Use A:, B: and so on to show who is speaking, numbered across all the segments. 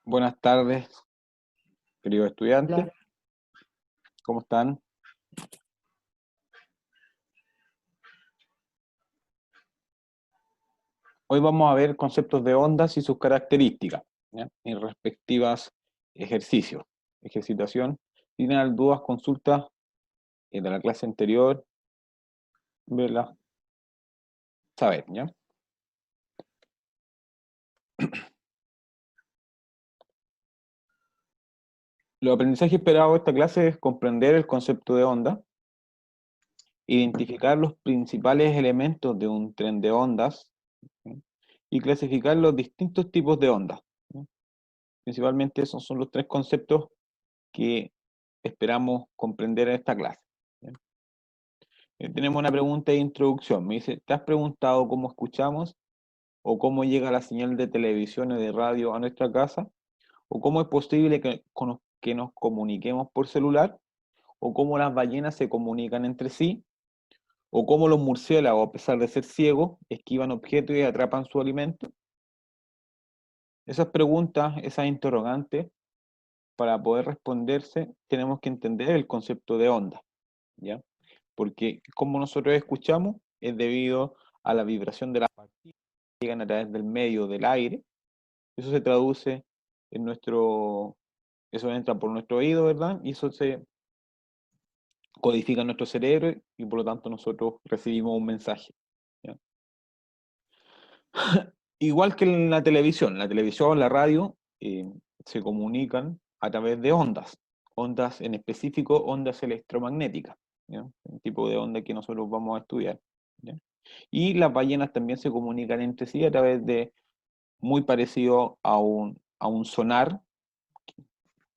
A: Buenas tardes, queridos estudiantes.
B: Hola,
A: ¿Cómo están? Hoy vamos a ver conceptos de ondas y sus características, ¿ya? En respectivas ejercicios, ejercitación. Si tienen dudas, consultas de la clase anterior, verlas, saber, ¿ya? Los aprendizajes esperados de esta clase es comprender el concepto de onda, identificar los principales elementos de un tren de ondas, ¿sí? Y clasificar los distintos tipos de ondas, ¿sí? Principalmente esos son los tres conceptos que esperamos comprender en esta clase. ¿Bien? Tenemos una pregunta de introducción. Me dice, ¿te has preguntado cómo escuchamos o cómo llega la señal de televisión o de radio a nuestra casa? ¿O cómo es posible que nos comuniquemos por celular? ¿O cómo las ballenas se comunican entre sí? ¿O cómo los murciélagos, a pesar de ser ciegos, esquivan objetos y atrapan su alimento? Esas preguntas, esas interrogantes, para poder responderse, tenemos que entender el concepto de onda, ¿ya? Porque como nosotros escuchamos es debido a la vibración de las partículas que llegan a través del medio del aire. Eso se traduce en eso entra por nuestro oído, ¿verdad? Y eso se codifica en nuestro cerebro y por lo tanto nosotros recibimos un mensaje, ¿ya? Igual que en la televisión, la radio, se comunican a través de ondas, ondas en específico, ondas electromagnéticas, ¿ya? Un tipo de onda que nosotros vamos a estudiar, ¿ya? Y las ballenas también se comunican entre sí a través de, muy parecido a un sonar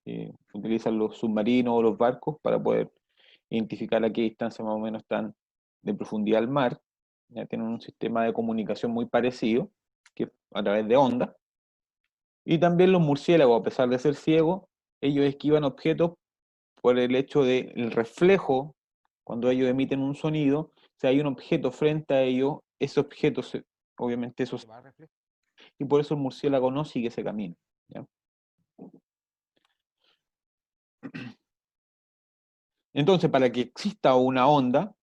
A: que utilizan los submarinos o los barcos para poder identificar a qué distancia más o menos están de profundidad al mar. Ya tienen un sistema de comunicación muy parecido, que a través de ondas. Y también los murciélagos, a pesar de ser ciegos, ellos esquivan objetos por el hecho del reflejo, cuando ellos emiten un sonido, si hay un objeto frente a ellos, ese objeto, obviamente eso se va a reflejar, y por eso el murciélago no sigue ese camino, ¿ya? Entonces, para que exista una onda,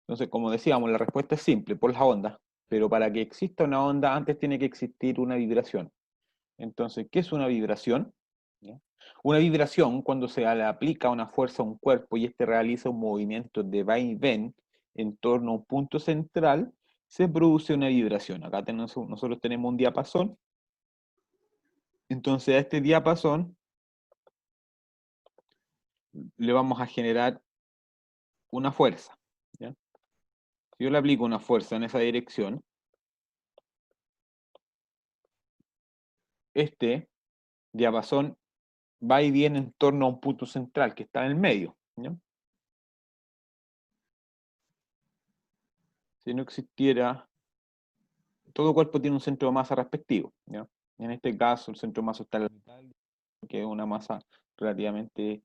A: entonces, como decíamos, la respuesta es simple, por las ondas, pero para que exista una onda, antes tiene que existir una vibración. Entonces, ¿qué es una vibración? ¿Ya? Una vibración, cuando se le aplica una fuerza a un cuerpo y éste realiza un movimiento de va y ven en torno a un punto central, se produce una vibración. Acá nosotros tenemos un diapasón. Entonces, a este diapasón le vamos a generar una fuerza, ¿ya? Si yo le aplico una fuerza en esa dirección, este diapasón va y viene en torno a un punto central que está en el medio, ¿ya? Si no existiera, todo cuerpo tiene un centro de masa respectivo, ¿ya? En este caso, el centro de masa está en la mitad, que es una masa relativamente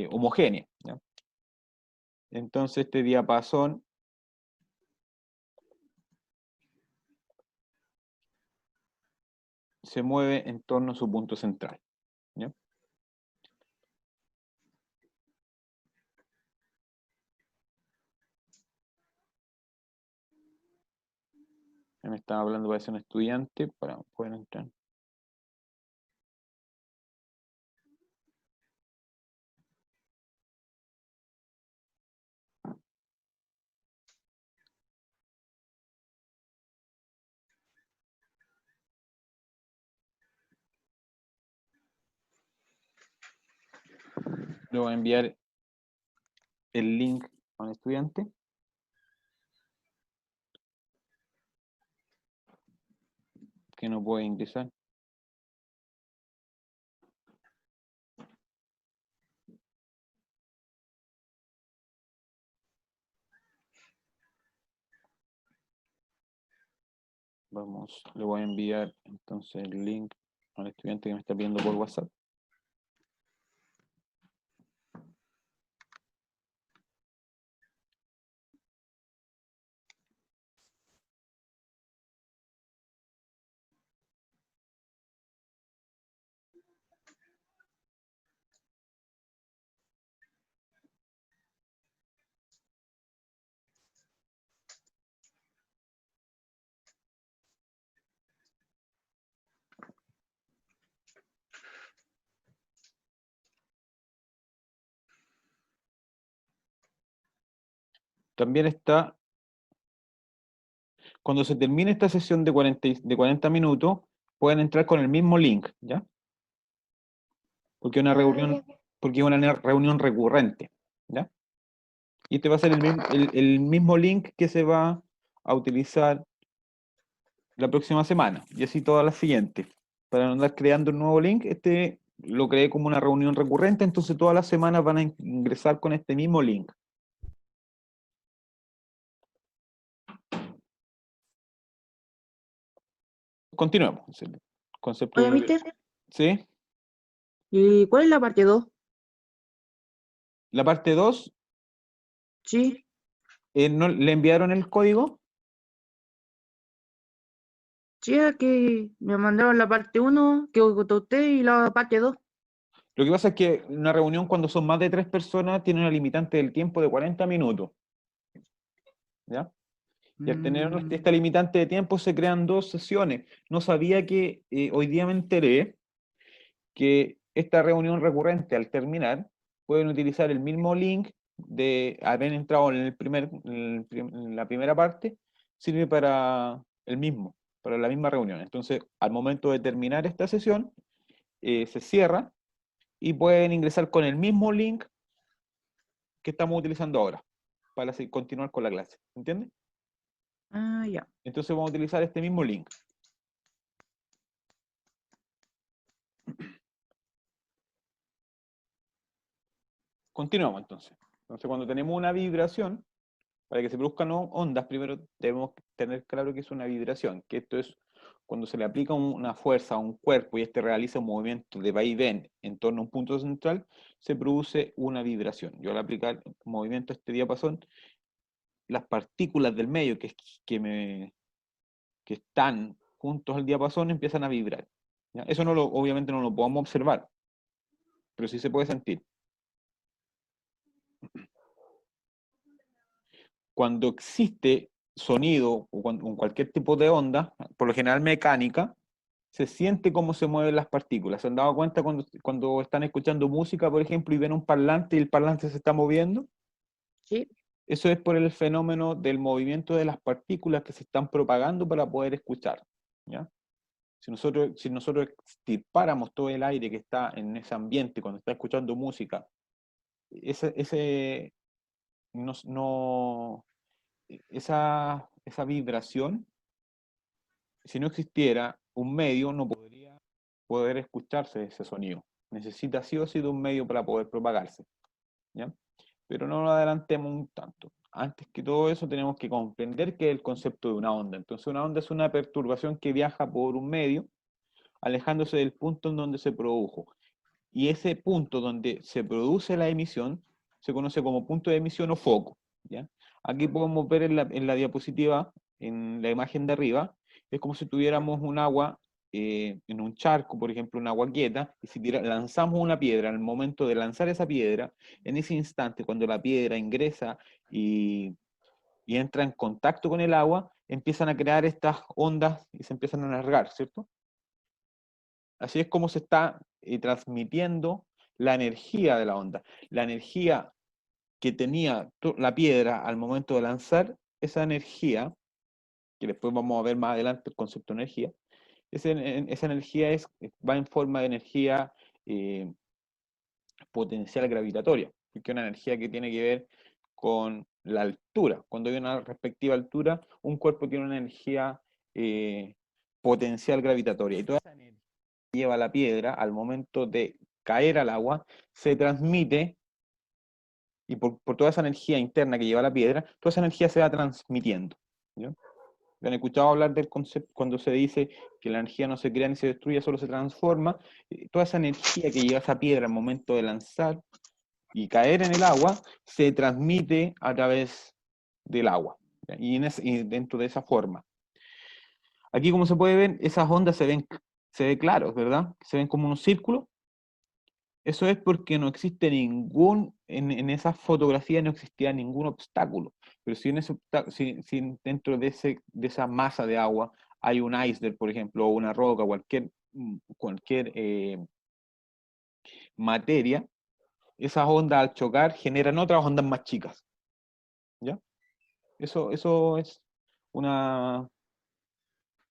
A: homogénea, ¿ya? Entonces, este diapasón se mueve en torno a su punto central, ¿ya? Me estaba hablando para ser un estudiante para poder entrar. Le voy a enviar el link a un estudiante que no puede ingresar. Vamos, le voy a enviar entonces el link al estudiante que me está pidiendo por WhatsApp. también está, cuando se termine esta sesión de 40 minutos, pueden entrar con el mismo link, ¿ya? Porque es una reunión,
B: Ya.
A: porque es una reunión recurrente, ¿ya? Y este va a ser el mismo link que se va a utilizar la próxima semana, y así todas las siguientes. Para no andar creando un nuevo link, este lo creé como una reunión recurrente, entonces todas las semanas van a ingresar con este mismo link. Continuemos. Es el concepto de
B: Oye,
A: una...
B: mister,
A: ¿Sí?
B: ¿y cuál es la parte 2?
A: La parte 2,
B: Sí,
A: ¿no le enviaron el código?
B: sí, es que me mandaron la parte 1 que votó usted y la parte 2.
A: Lo que pasa es que una reunión cuando son más de 3 personas tiene una limitante del tiempo de 40 minutos, ¿ya? Y al tener esta limitante de tiempo se crean 2 sesiones. No sabía que, hoy día me enteré que esta reunión recurrente al terminar pueden utilizar el mismo link de haber entrado en en la primera parte, sirve para el mismo, para la misma reunión. Entonces, al momento de terminar esta sesión, se cierra y pueden ingresar con el mismo link que estamos utilizando ahora para continuar con la clase. ¿Entiendes?
B: Ah, ya.
A: Entonces vamos a utilizar este mismo link. Continuamos entonces. Entonces, cuando tenemos una vibración, para que se produzcan ondas, primero debemos tener claro que es una vibración, que esto es cuando se le aplica una fuerza a un cuerpo y este realiza un movimiento de vaivén en torno a un punto central, se produce una vibración. Yo al aplicar movimiento a este diapasón, las partículas del medio que están juntos al diapasón empiezan a vibrar. ¿Ya? Eso obviamente no lo podemos observar, pero sí se puede sentir. Cuando existe sonido o cualquier tipo de onda, por lo general mecánica, se siente cómo se mueven las partículas. ¿Se han dado cuenta cuando están escuchando música, por ejemplo, y ven un parlante y el parlante se está moviendo?
B: Sí.
A: Eso es por el fenómeno del movimiento de las partículas que se están propagando para poder escuchar. ¿Ya? Si nosotros extirpáramos todo el aire que está en ese ambiente cuando está escuchando música, ese no, esa vibración, si no existiera un medio, no podría poder escucharse ese sonido. Necesita sí o sí de un medio para poder propagarse, ¿ya? Pero no lo adelantemos un tanto. Antes que todo eso tenemos que comprender qué es el concepto de una onda. Entonces una onda es una perturbación que viaja por un medio, alejándose del punto en donde se produjo. Y ese punto donde se produce la emisión se conoce como punto de emisión o foco, ¿ya? Aquí podemos ver en la diapositiva, en la imagen de arriba, es como si tuviéramos un agua en un charco, por ejemplo, una agua quieta, y si lanzamos una piedra, en el momento de lanzar esa piedra, en ese instante, cuando la piedra ingresa y, y entra en contacto con el agua, empiezan a crear estas ondas y se empiezan a alargar, ¿cierto? Así es como se está transmitiendo la energía de la onda. La energía que tenía la piedra al momento de lanzar, esa energía, que después vamos a ver más adelante el concepto de energía, esa energía va en forma de energía eh, potencial gravitatoria, que es una energía que tiene que ver con la altura. Cuando hay una respectiva altura, un cuerpo tiene una energía potencial gravitatoria. Y toda esa energía que lleva la piedra al momento de caer al agua se transmite, y por toda esa energía interna que lleva la piedra, toda esa energía se va transmitiendo. ¿Ya? ¿Han escuchado hablar del concepto cuando se dice que la energía no se crea ni se destruye, solo se transforma? Toda esa energía que lleva esa piedra al momento de lanzar y caer en el agua se transmite a través del agua. ¿Ya? Y dentro de esa forma. Aquí, como se puede ver, esas ondas se ven claros, ¿verdad? Se ven como unos círculos. Eso es porque no existe en esa fotografía no existía ningún obstáculo. Pero si dentro de esa masa de agua hay un iceberg, por ejemplo, o una roca, cualquier materia, esas ondas al chocar generan otras ondas más chicas. ¿Ya? Eso es una,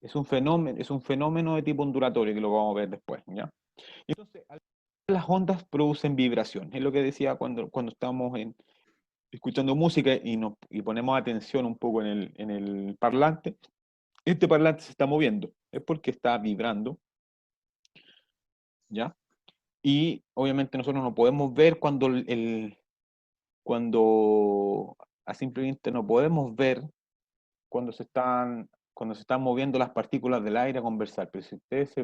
A: es un fenómeno de tipo ondulatorio que lo vamos a ver después, ¿ya? Entonces, las ondas producen vibración. Es lo que decía cuando estamos escuchando música y ponemos atención un poco en el parlante. Este parlante se está moviendo, es porque está vibrando, ¿ya? Y obviamente nosotros no podemos ver cuando a simple vista no podemos ver cuando se están moviendo las partículas del aire a conversar, pero si ustedes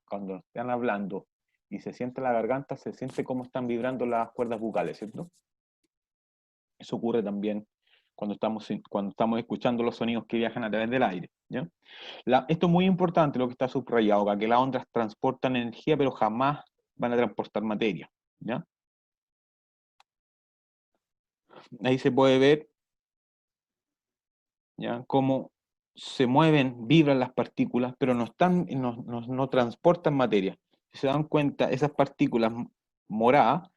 A: cuando están hablando y se siente la garganta, se siente cómo están vibrando las cuerdas vocales, ¿cierto? Eso ocurre también cuando estamos escuchando los sonidos que viajan a través del aire, ¿ya? Esto es muy importante lo que está subrayado, acá, que las ondas transportan energía, pero jamás van a transportar materia, ¿ya? Ahí se puede ver, ¿ya?, cómo se mueven, vibran las partículas, pero no transportan materia. Si se dan cuenta, esas partículas moradas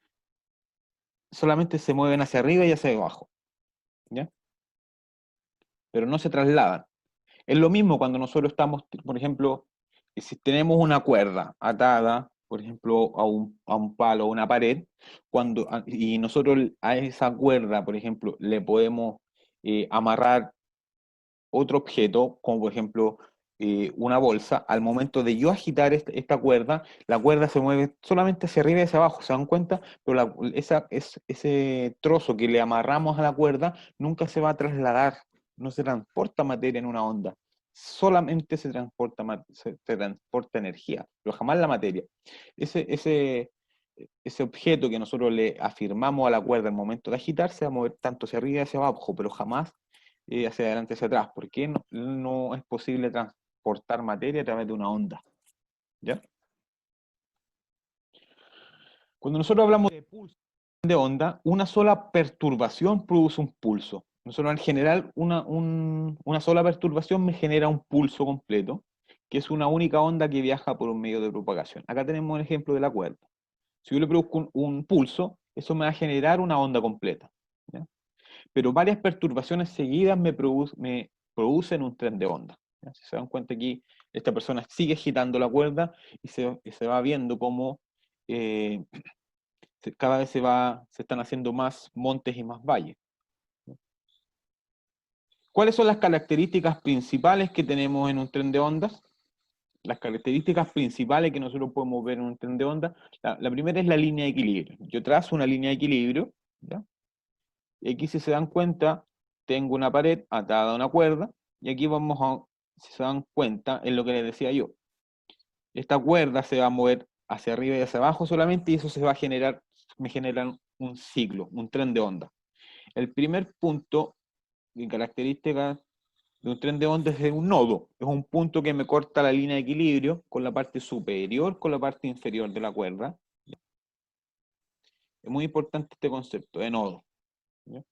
A: solamente se mueven hacia arriba y hacia abajo, ¿ya? Pero no se trasladan. Es lo mismo cuando nosotros estamos, por ejemplo, si tenemos una cuerda atada, por ejemplo, a un palo o una pared, y nosotros a esa cuerda, por ejemplo, le podemos amarrar otro objeto, como por ejemplo una bolsa, al momento de yo agitar esta cuerda, la cuerda se mueve solamente hacia arriba y hacia abajo, ¿se dan cuenta? Pero ese trozo que le amarramos a la cuerda nunca se va a trasladar, no se transporta materia en una onda, solamente se transporta energía, pero jamás la materia. Ese, ese, ese objeto que nosotros le afirmamos a la cuerda al momento de agitar se va a mover tanto hacia arriba y hacia abajo, pero jamás hacia adelante y hacia atrás, porque no es posible transportar materia a través de una onda, ¿ya? Cuando nosotros hablamos de pulso de onda, una sola perturbación produce un pulso. Nosotros en general, una sola perturbación me genera un pulso completo, que es una única onda que viaja por un medio de propagación. Acá tenemos un ejemplo de la cuerda. Si yo le produzco un pulso, eso me va a generar una onda completa, ¿ya? Pero varias perturbaciones seguidas me producen un tren de onda, ¿ya? Si se dan cuenta aquí, esta persona sigue agitando la cuerda y se va viendo cómo eh, cada vez se están haciendo más montes y más valles. ¿Cuáles son las características principales que tenemos en un tren de ondas? Las características principales que nosotros podemos ver en un tren de onda, la primera es la línea de equilibrio. Yo trazo una línea de equilibrio, ¿ya? Y aquí, si se dan cuenta, tengo una pared atada a una cuerda, y aquí si se dan cuenta, es lo que les decía yo. Esta cuerda se va a mover hacia arriba y hacia abajo solamente, y eso me genera un ciclo, un tren de onda. El primer punto de características de un tren de onda es un nodo, es un punto que me corta la línea de equilibrio con la parte superior, con la parte inferior de la cuerda. Es muy importante este concepto de nodo, ¿ya?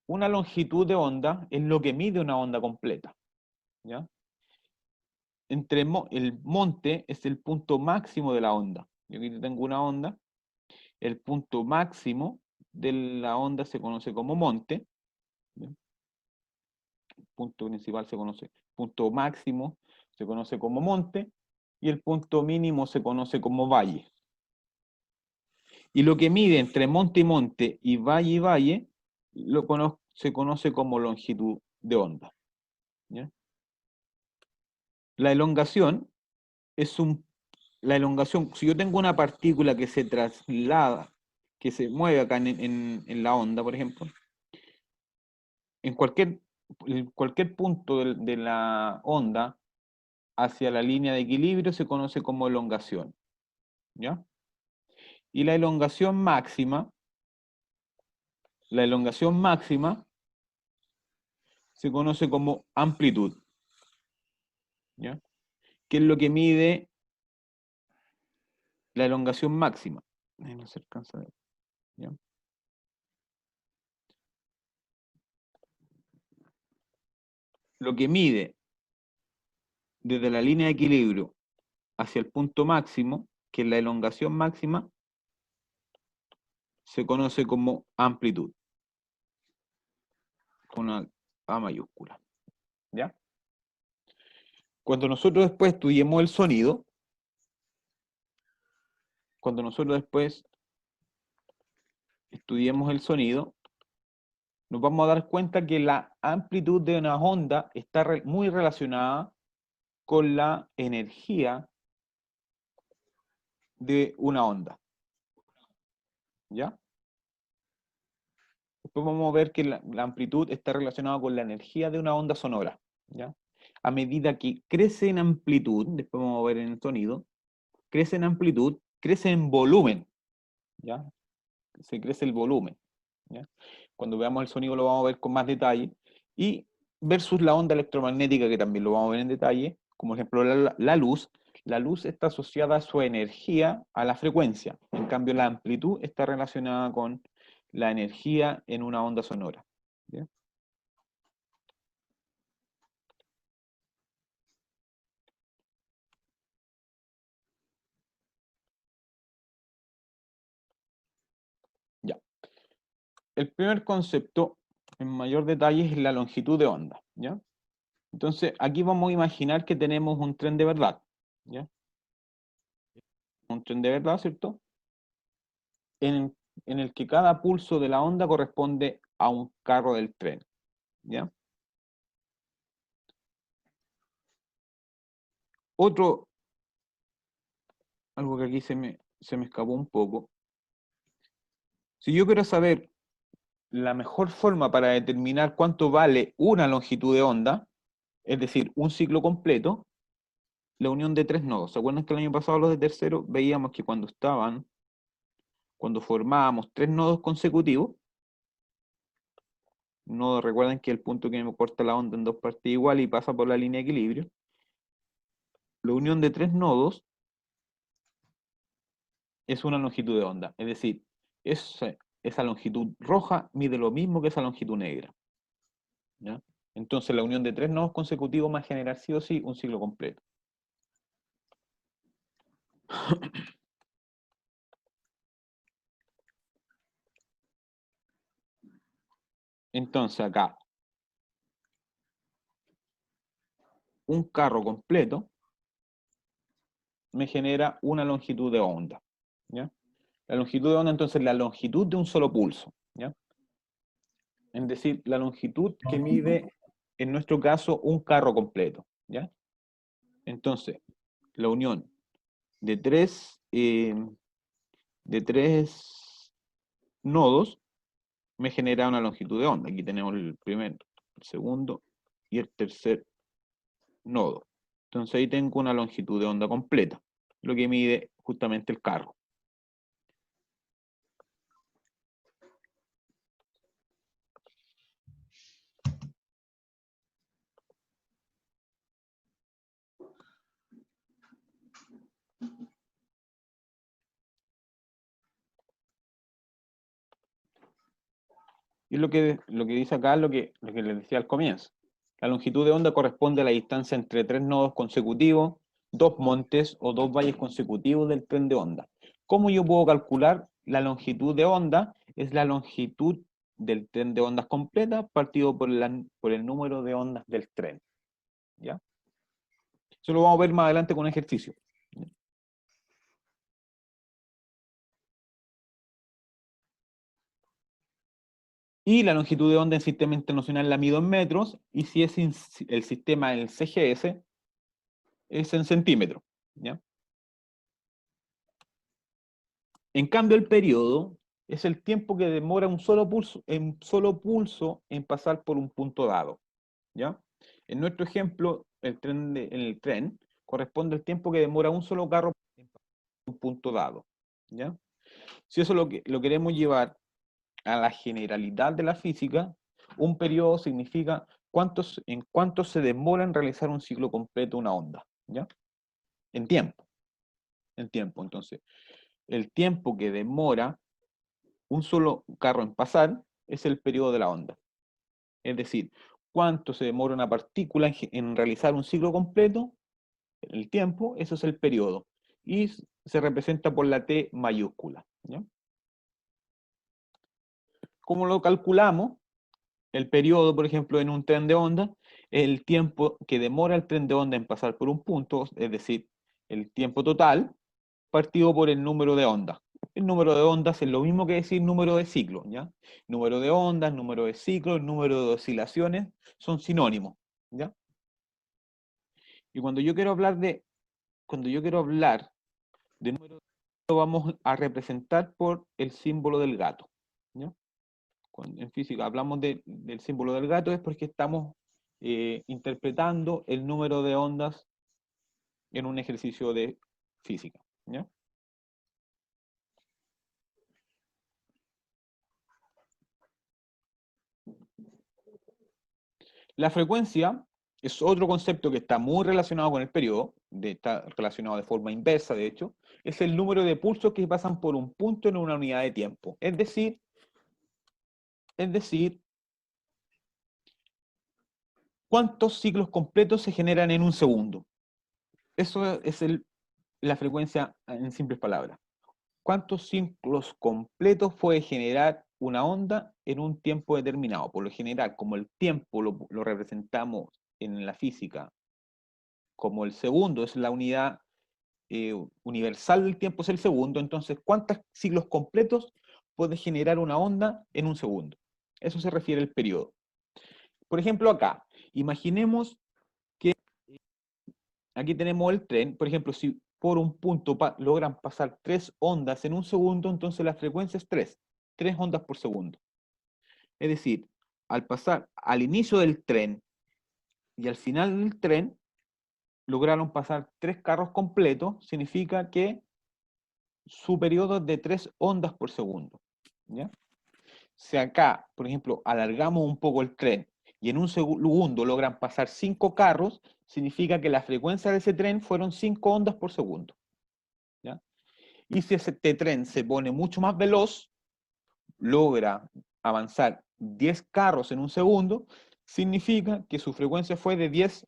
A: Una longitud de onda es lo que mide una onda completa, ¿ya? El monte es el punto máximo de la onda. Yo aquí tengo una onda, el punto máximo de la onda se conoce como monte, ¿ya? El punto principal punto máximo se conoce como monte, y el punto mínimo se conoce como valle. Y lo que mide entre monte y valle se conoce como longitud de onda, ¿ya? La elongación la elongación, si yo tengo una partícula que se traslada, que se mueve acá en la onda, por ejemplo, en cualquier punto de la onda hacia la línea de equilibrio se conoce como elongación, ¿ya? Y la elongación máxima se conoce como amplitud, ¿ya? ¿Qué es lo que mide la elongación máxima? Ahí no se alcanza a ver, ¿ya? Lo que mide desde la línea de equilibrio hacia el punto máximo, que es la elongación máxima, se conoce como amplitud. con una A mayúscula. ¿Ya? Cuando nosotros después estudiemos el sonido, nos vamos a dar cuenta que la amplitud de una onda está muy relacionada con la energía de una onda. ¿Ya? Después vamos a ver que la amplitud está relacionada con la energía de una onda sonora. ¿Ya? A medida que crece en amplitud, después vamos a ver en el sonido, crece en amplitud, crece en volumen. ¿Ya? Se crece el volumen. ¿Ya? Cuando veamos el sonido lo vamos a ver con más detalle. Y versus la onda electromagnética, que también lo vamos a ver en detalle, como ejemplo la luz. La luz está asociada a su energía a la frecuencia. En cambio, la amplitud está relacionada con la energía en una onda sonora. ¿Ya? Ya. El primer concepto, en mayor detalle, es la longitud de onda. ¿Ya? Entonces, aquí vamos a imaginar que tenemos un tren de verdad. ¿Ya? Un tren de verdad, ¿cierto? En el que cada pulso de la onda corresponde a un carro del tren. ¿Ya? Otro, algo que aquí se me escapó un poco. Si yo quiero saber la mejor forma para determinar cuánto vale una longitud de onda, es decir, un ciclo completo, la unión de tres nodos. ¿Se acuerdan que el año pasado los de tercero veíamos que cuando formábamos tres nodos consecutivos, recuerden que el punto que me corta la onda en dos partes iguales y pasa por la línea de equilibrio, la unión de tres nodos es una longitud de onda. Es decir, esa longitud roja mide lo mismo que esa longitud negra. ¿Ya? Entonces la unión de tres nodos consecutivos va a generar sí o sí un ciclo completo. Entonces acá, un carro completo me genera una longitud de onda. ¿Ya? La longitud de onda entonces es la longitud de un solo pulso. ¿Ya? Es decir, la longitud que mide, en nuestro caso, un carro completo. ¿Ya? Entonces, la unión de tres nodos me genera una longitud de onda. Aquí tenemos el primero, el segundo y el tercer nodo. Entonces ahí tengo una longitud de onda completa, lo que mide justamente el carro. Y lo que dice acá es lo que les decía al comienzo. La longitud de onda corresponde a la distancia entre tres nodos consecutivos, dos montes o dos valles consecutivos del tren de onda. ¿Cómo yo puedo calcular la longitud de onda? Es la longitud del tren de ondas completa partido por el número de ondas del tren. ¿Ya? Eso lo vamos a ver más adelante con un ejercicio. Y la longitud de onda en sistema internacional la mido en metros, y si es el sistema del CGS, es en centímetros. ¿Ya? En cambio, el periodo es el tiempo que demora un solo pulso en pasar por un punto dado. ¿Ya? En nuestro ejemplo, en el tren, corresponde al tiempo que demora un solo carro en pasar por un punto dado. ¿Ya? Si eso lo queremos llevar a la generalidad de la física, un periodo significa en cuánto se demora en realizar un ciclo completo una onda. ¿Ya? En tiempo. En tiempo. Entonces, el tiempo que demora un solo carro en pasar es el periodo de la onda. Es decir, cuánto se demora una partícula en realizar un ciclo completo, el tiempo, eso es el periodo. Y se representa por la T mayúscula. ¿Ya? ¿Cómo lo calculamos? El periodo, por ejemplo, en un tren de onda, es el tiempo que demora el tren de onda en pasar por un punto, es decir, el tiempo total, partido por el número de ondas. El número de ondas es lo mismo que decir número de ciclos, ¿ya? Número de ondas, número de ciclos, número de oscilaciones, son sinónimos, ¿ya? Y cuando yo quiero hablar de número de lo vamos a representar por el símbolo del gato, ¿ya? Cuando en física hablamos del símbolo del gato es porque estamos interpretando el número de ondas en un ejercicio de física, ¿ya? La frecuencia es otro concepto que está muy relacionado con el periodo, está relacionado de forma inversa, de hecho, es el número de pulsos que pasan por un punto en una unidad de tiempo. Es decir, ¿cuántos ciclos completos se generan en un segundo? Eso es la frecuencia en simples palabras. ¿Cuántos ciclos completos puede generar una onda en un tiempo determinado? Por lo general, como el tiempo lo representamos en la física, como el segundo es la unidad universal del tiempo, es el segundo, entonces, ¿cuántos ciclos completos puede generar una onda en un segundo? Eso se refiere al periodo. Por ejemplo, acá, imaginemos que aquí tenemos el tren, por ejemplo, si por un punto logran pasar 3 ondas en un segundo, entonces la frecuencia es 3 ondas por segundo. Es decir, al pasar al inicio del tren y al final del tren, lograron pasar 3 carros completos, significa que su periodo es de 3 ondas por segundo. ¿Ya? Si acá, por ejemplo, alargamos un poco el tren y en un segundo logran pasar 5 carros, significa que la frecuencia de ese tren fueron 5 ondas por segundo. ¿Ya? Y si este tren se pone mucho más veloz, logra avanzar 10 carros en un segundo, significa que su frecuencia fue de 10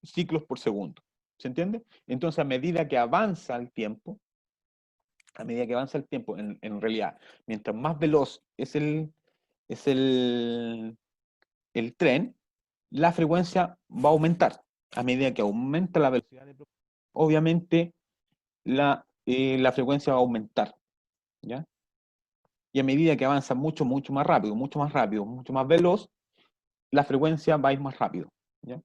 A: ciclos por segundo. ¿Se entiende? Entonces, a medida que avanza el tiempo, en realidad, mientras más veloz es el tren, la frecuencia va a aumentar. A medida que aumenta la velocidad de propagación, obviamente la frecuencia va a aumentar, ¿ya? Y a medida que avanza mucho, mucho más rápido, mucho más rápido, mucho más veloz, la frecuencia va a ir más rápido, ¿ya?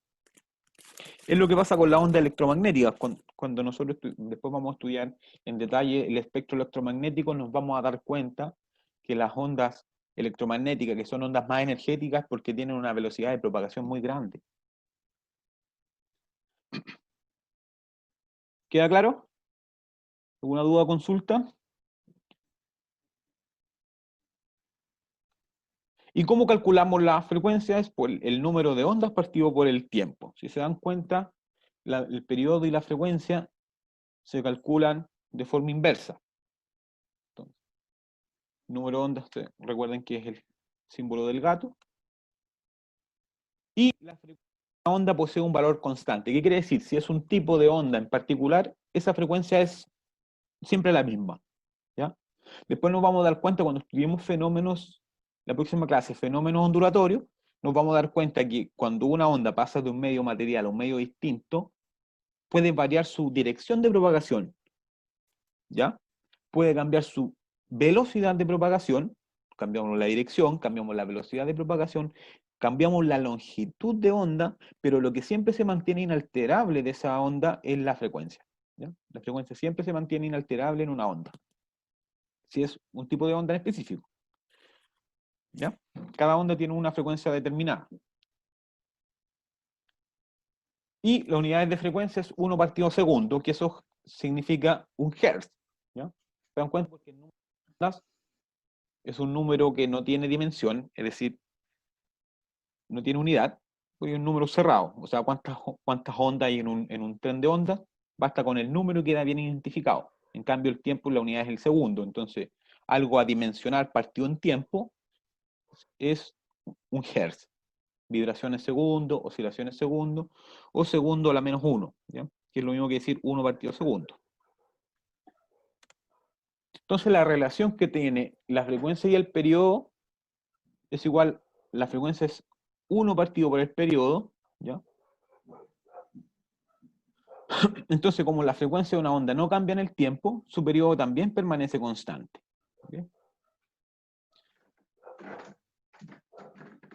A: Es lo que pasa con la onda electromagnética. Cuando nosotros después vamos a estudiar en detalle el espectro electromagnético, nos vamos a dar cuenta que las ondas electromagnéticas, que son ondas más energéticas, porque tienen una velocidad de propagación muy grande. ¿Queda claro? ¿Alguna duda o consulta? ¿Y cómo calculamos la frecuencia? Es por el número de ondas partido por el tiempo. Si se dan cuenta, el periodo y la frecuencia se calculan de forma inversa. Entonces, número de ondas, recuerden que es el símbolo del gato. Y la frecuencia de la onda posee un valor constante. ¿Qué quiere decir? Si es un tipo de onda en particular, esa frecuencia es siempre la misma. ¿Ya? Después nos vamos a dar cuenta cuando estudiemos fenómenos, la próxima clase, fenómenos ondulatorios, nos vamos a dar cuenta que cuando una onda pasa de un medio material a un medio distinto, puede variar su dirección de propagación, ¿ya? Puede cambiar su velocidad de propagación, cambiamos la dirección, cambiamos la velocidad de propagación, cambiamos la longitud de onda, pero lo que siempre se mantiene inalterable de esa onda es la frecuencia, ¿ya? La frecuencia siempre se mantiene inalterable en una onda, si es un tipo de onda en específico. ¿Ya? Cada onda tiene una frecuencia determinada. Y las unidades de frecuencia es 1 partido segundo, que eso significa un hertz. ¿Ya? ¿Se dan cuenta? Porque el número de ondas es un número que no tiene dimensión, es decir, no tiene unidad, porque es un número cerrado. O sea, cuántas ondas hay en un tren de ondas, basta con el número que queda bien identificado. En cambio, el tiempo, la unidad es el segundo. Entonces, algo adimensional partido en tiempo es un hertz. Vibraciones segundo, oscilaciones segundo, o segundo a la menos 1, ¿ya? Que es lo mismo que decir 1 partido segundo. Entonces la relación que tiene la frecuencia y el periodo es igual la frecuencia es 1 partido por el periodo, ¿ya? Entonces, como la frecuencia de una onda no cambia en el tiempo, su periodo también permanece constante. ¿Okay?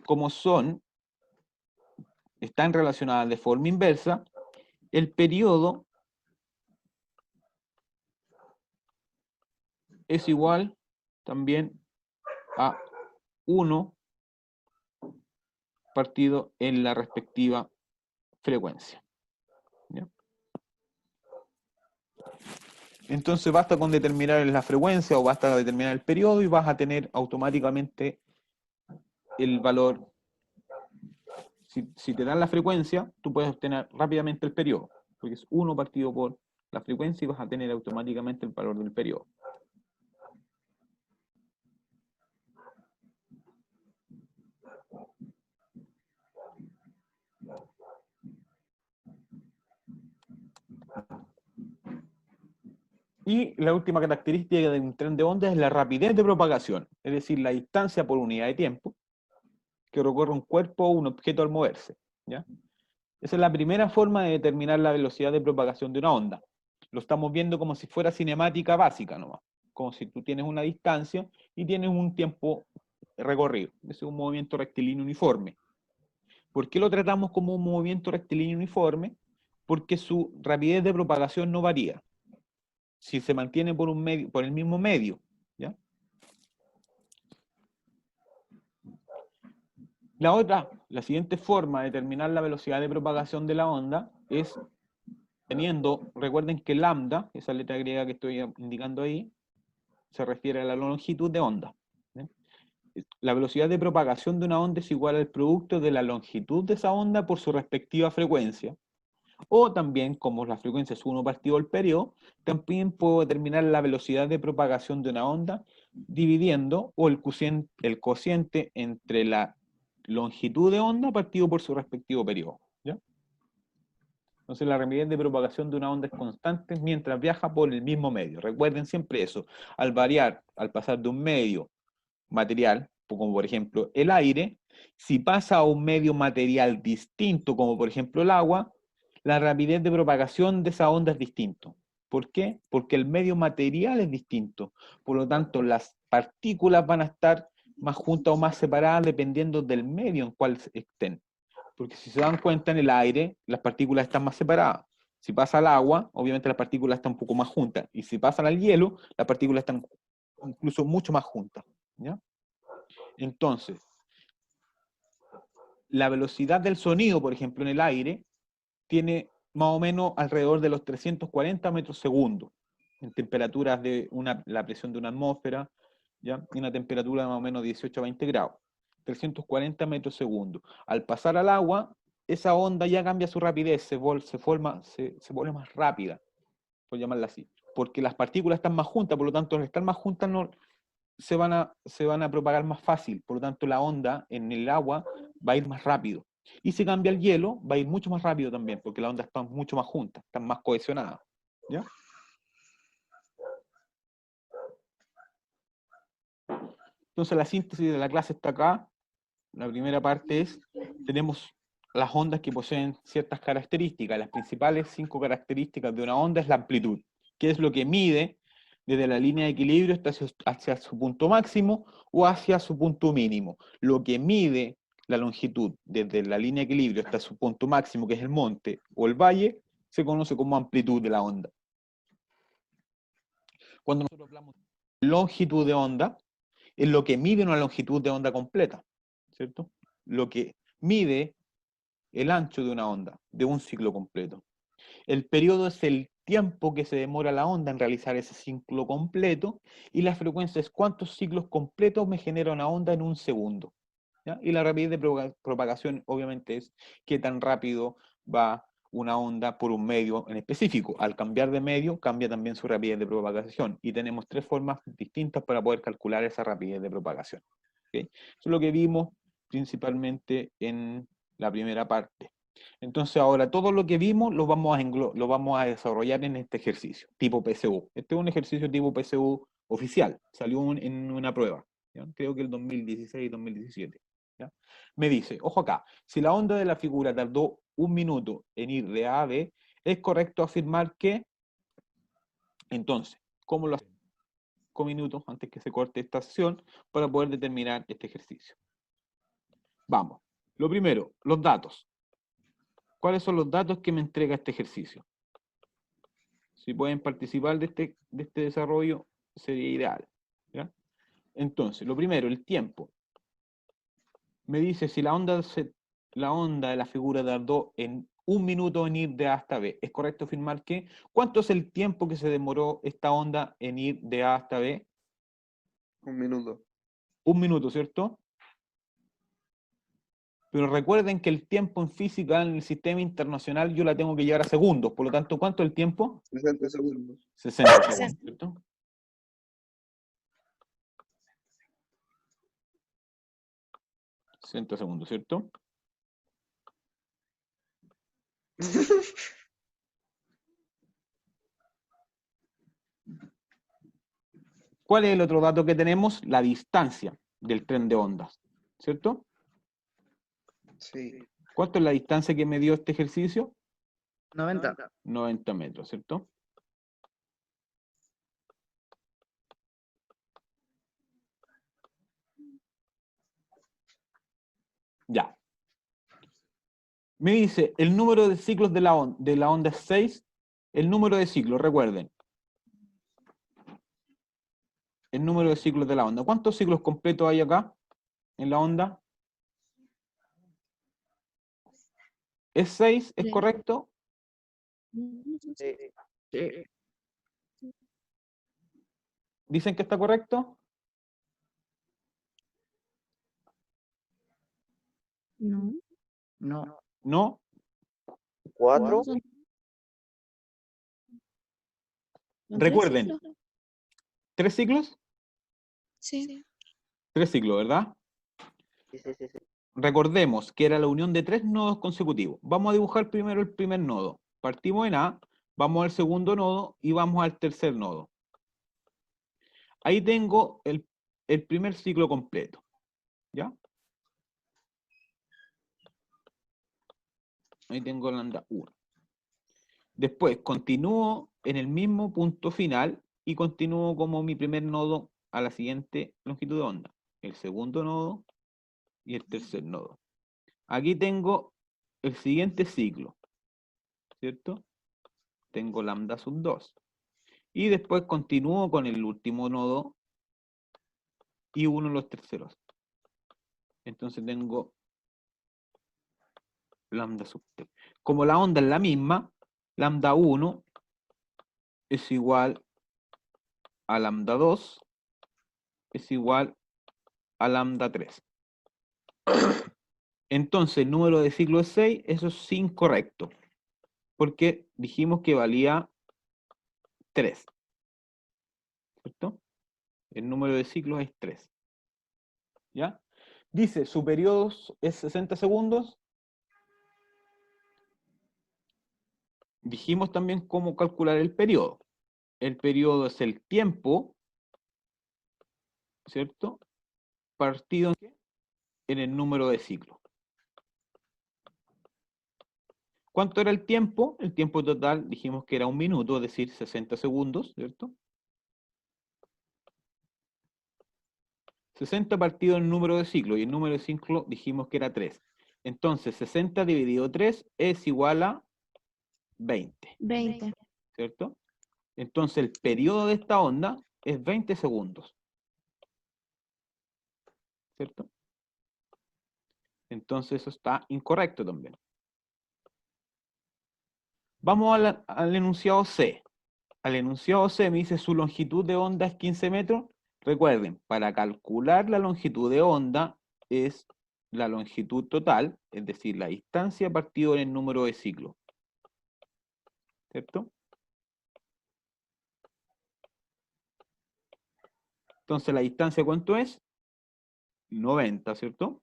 A: Como están relacionadas de forma inversa, el periodo es igual también a 1 partido en la respectiva frecuencia. ¿Ya? Entonces basta con determinar la frecuencia o basta con determinar el periodo y vas a tener automáticamente el valor. Si te dan la frecuencia, tú puedes obtener rápidamente el periodo, porque es 1 partido por la frecuencia y vas a tener automáticamente el valor del periodo. Y la última característica de un tren de onda es la rapidez de propagación, es decir, la distancia por unidad de tiempo que recorre un cuerpo o un objeto al moverse. ¿Ya? Esa es la primera forma de determinar la velocidad de propagación de una onda. Lo estamos viendo como si fuera cinemática básica nomás, como si tú tienes una distancia y tienes un tiempo recorrido. Ese es un movimiento rectilíneo uniforme. ¿Por qué lo tratamos como un movimiento rectilíneo uniforme? Porque su rapidez de propagación no varía. Si se mantiene por el mismo medio, ¿ya? La siguiente forma de determinar la velocidad de propagación de la onda es teniendo, recuerden que lambda, esa letra griega que estoy indicando ahí, se refiere a la longitud de onda. ¿Sí? La velocidad de propagación de una onda es igual al producto de la longitud de esa onda por su respectiva frecuencia. O también, como la frecuencia es 1 partido el periodo, también puedo determinar la velocidad de propagación de una onda dividiendo el cociente entre la longitud de onda partido por su respectivo periodo. ¿Ya? Entonces la rapidez de propagación de una onda es constante mientras viaja por el mismo medio. Recuerden siempre eso. Al pasar de un medio material, como por ejemplo el aire, si pasa a un medio material distinto, como por ejemplo el agua, la rapidez de propagación de esa onda es distinto. ¿Por qué? Porque el medio material es distinto. Por lo tanto, las partículas van a estar más juntas o más separadas dependiendo del medio en cual estén. Porque si se dan cuenta, en el aire las partículas están más separadas. Si pasa al agua, obviamente las partículas están un poco más juntas. Y si pasan al hielo, las partículas están incluso mucho más juntas. ¿Ya? Entonces, la velocidad del sonido, por ejemplo, en el aire, tiene más o menos alrededor de los 340 metros segundo, en temperaturas la presión de una atmósfera, ¿ya? Y una temperatura de más o menos 18 a 20 grados. 340 metros segundo. Al pasar al agua, esa onda ya cambia su rapidez, se vuelve más rápida, por llamarla así. Porque las partículas están más juntas, por lo tanto, al estar más juntas no, se van a propagar más fácil. Por lo tanto, la onda en el agua va a ir más rápido. Y si cambia el hielo, va a ir mucho más rápido también, porque las ondas están mucho más juntas, están más cohesionadas. ¿Ya? Entonces la síntesis de la clase está acá. La primera parte es, tenemos las ondas que poseen ciertas características. Las principales 5 características de una onda es la amplitud, que es lo que mide desde la línea de equilibrio hacia su punto máximo o hacia su punto mínimo. Lo que mide la longitud desde la línea de equilibrio hasta su punto máximo, que es el monte o el valle, se conoce como amplitud de la onda. Cuando nosotros hablamos de longitud de onda, es lo que mide una longitud de onda completa, ¿cierto? Lo que mide el ancho de una onda, de un ciclo completo. El periodo es el tiempo que se demora la onda en realizar ese ciclo completo y la frecuencia es cuántos ciclos completos me genera una onda en un segundo. ¿Ya? Y la rapidez de propagación obviamente es qué tan rápido va una onda por un medio en específico. Al cambiar de medio, cambia también su rapidez de propagación. Y tenemos 3 formas distintas para poder calcular esa rapidez de propagación. ¿Okay? Eso es lo que vimos principalmente en la primera parte. Entonces ahora todo lo que vimos lo vamos a desarrollar en este ejercicio, tipo PSU. Este es un ejercicio tipo PSU oficial, salió en una prueba, ¿ya? Creo que el 2016-2017. ¿Ya? Me dice, ojo acá, si la onda de la figura tardó 1 minuto en ir de A a B, es correcto afirmar que, entonces, ¿cómo lo hacemos? 5 minutos antes que se corte esta sesión para poder determinar este ejercicio. Vamos. Lo primero, los datos. ¿Cuáles son los datos que me entrega este ejercicio? Si pueden participar de este desarrollo, sería ideal. ¿Ya? Entonces, lo primero, el tiempo. Me dice si la onda de la figura tardó en 1 minuto en ir de A hasta B. ¿Es correcto afirmar que? ¿Cuánto es el tiempo que se demoró esta onda en ir de A hasta B?
C: 1 minuto.
A: 1 minuto, ¿cierto? Pero recuerden que el tiempo en física, en el sistema internacional, yo la tengo que llevar a segundos. Por lo tanto, ¿cuánto es el tiempo?
C: 60 segundos.
A: 60 segundos, ¿cierto? Segundos, ¿cierto? ¿Cuál es el otro dato que tenemos? La distancia del tren de ondas, ¿cierto?
C: Sí.
A: ¿Cuánto es la distancia que me dio este ejercicio?
B: 90.
A: 90 metros, ¿cierto? Ya. Me dice, el número de ciclos de la onda es 6. El número de ciclos, recuerden. El número de ciclos de la onda. ¿Cuántos ciclos completos hay acá en la onda? ¿Es 6? ¿Es correcto?
C: Sí.
B: Sí.
A: ¿Dicen que está correcto?
B: No. No.
A: ¿No?
C: 4.
B: Son
A: Recuerden,
B: ciclos.
A: ¿3 ciclos?
D: Sí.
A: 3 ciclos, ¿verdad?
C: Sí.
A: Recordemos que era la unión de 3 nodos consecutivos. Vamos a dibujar primero el primer nodo. Partimos en A, vamos al segundo nodo y vamos al tercer nodo. Ahí tengo el primer ciclo completo. ¿Ya? Ahí tengo la onda 1. Después continúo en el mismo punto final y continúo como mi primer nodo a la siguiente longitud de onda. El segundo nodo y el tercer nodo. Aquí tengo el siguiente ciclo, ¿cierto? Tengo lambda sub 2. Y después continúo con el último nodo y uno de los terceros. Entonces tengo lambda sub 3. Como la onda es la misma, lambda 1 es igual a lambda 2 es igual a lambda 3. Entonces el número de ciclo es 6, eso es incorrecto, porque dijimos que valía 3, ¿cierto? El número de ciclos es 3. ¿Ya? Dice, su periodo es 60 segundos. Dijimos también cómo calcular el periodo. El periodo es el tiempo, ¿cierto? Partido en el número de ciclos. ¿Cuánto era el tiempo? El tiempo total dijimos que era 1 minuto, es decir, 60 segundos, ¿cierto? 60 partido en el número de ciclos, y el número de ciclos dijimos que era 3. Entonces, 60 dividido 3 es igual a 20,
D: 20.
A: ¿cierto? Entonces, el periodo de esta onda es 20 segundos, ¿cierto? Entonces, eso está incorrecto también. Vamos al enunciado C. Al enunciado C me dice su longitud de onda es 15 metros. Recuerden, para calcular la longitud de onda es la longitud total, es decir, la distancia partido en el número de ciclos. ¿Cierto? Entonces, ¿la distancia cuánto es? 90, ¿cierto?